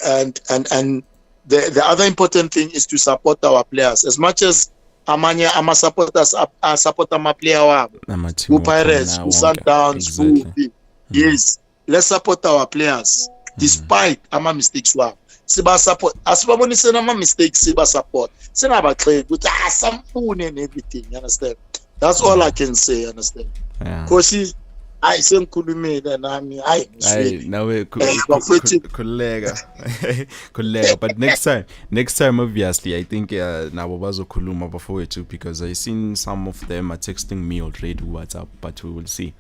the other important thing is to support our players. As much as Amanya supporters support our player, who Pirates, who Sundowns, exactly. Yes, let's support our players despite our mistakes. Siba support. As we say, no mistakes. Siba support. Say no about trade, but some food and everything. You understand? That's all I can say. You understand? Yeah. Because I same Kulume then I now colleague. But next time obviously I think Nabobazo Kuluma before too, because I seen some of them are texting me already WhatsApp, but we will see.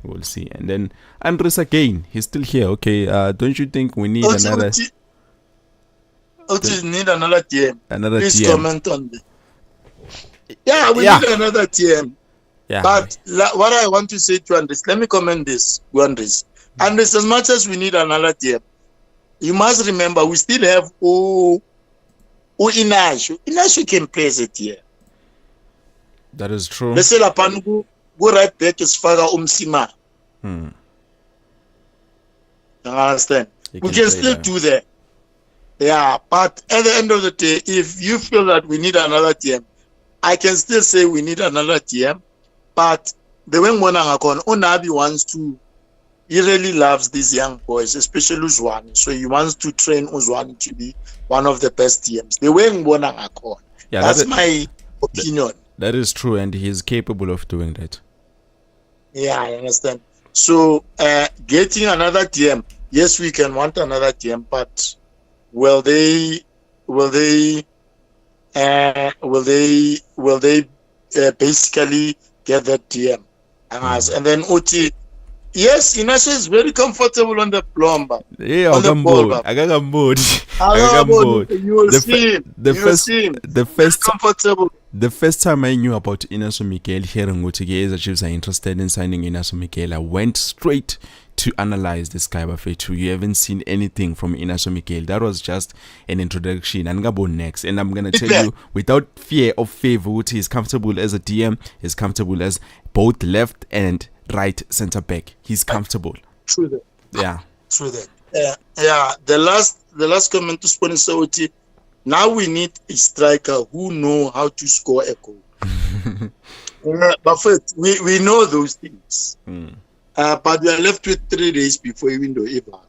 And then Andres again, he's still here. Okay, don't you think we need another? Need another TM. Please TM. comment on it. Yeah, we need another TM. Yeah. But what I want to say to Andres, let me comment this, Andres. Andres, as much as we need another TM, you must remember we still have Inashu. Inashu can play as a TM. That is true. Let's say go right back as far as Umsima. You understand? We can still do that. Yeah, but at the end of the day, if you feel that we need another TM, I can still say we need another TM. But the way Onabi wants to, he really loves these young boys, especially Uzwani. So he wants to train Uzwani to be one of the best TMs. The way that's my opinion. That is true, and he is capable of doing that. Yeah, I understand. So getting another TM, yes, we can want another TM, but will they basically get that TM? And then OT, yes, Inasha is very comfortable on the plumber. Yeah, on the ball. I got on board. You will see him. The first comfortable. The first time I knew about Inaso Mikel hearing what Kaizer Chiefs are interested in signing Inaso Mikel, I went straight to analyze this guy. You haven't seen anything from Inaso Mikel. That was just an introduction. And go next. And I'm gonna tell you, without fear of favor, he is comfortable as a DM, he's comfortable as both left and right centre back. He's comfortable. True that. Yeah. True that. Yeah. The last comment to sponsor OT. Now we need a striker who know how to score a goal. But first, we know those things. But we are left with 3 days before window ever.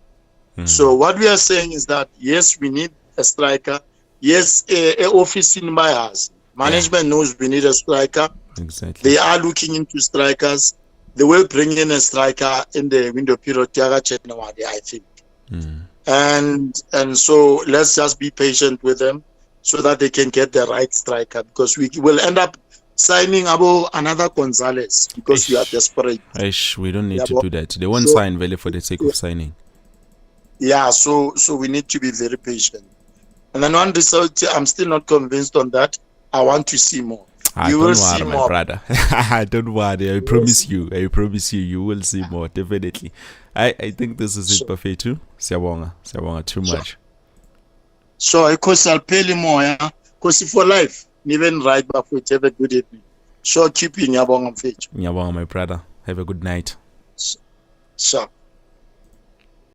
So what we are saying is that yes, we need a striker. Yes, a office in my house. Management knows we need a striker. Exactly. They are looking into strikers. They will bring in a striker in the window period. I think. And so let's just be patient with them so that they can get the right striker, because we will end up signing about another Gonzalez because we are desperate. We don't need to do that. They won't sign really for the sake of signing. Yeah, so we need to be very patient. And then one result, I'm still not convinced on that. I want to see more. You will see more, brother. Don't worry. I promise you, you will see more, definitely. I think this is it, Bafethu. Siyabonga too much. So because I'll pay you more, yeah. Because for life, even right bafethu, have a good evening. So keeping Yabonga Mfethu. Nyabonga, my brother. Have a good night. So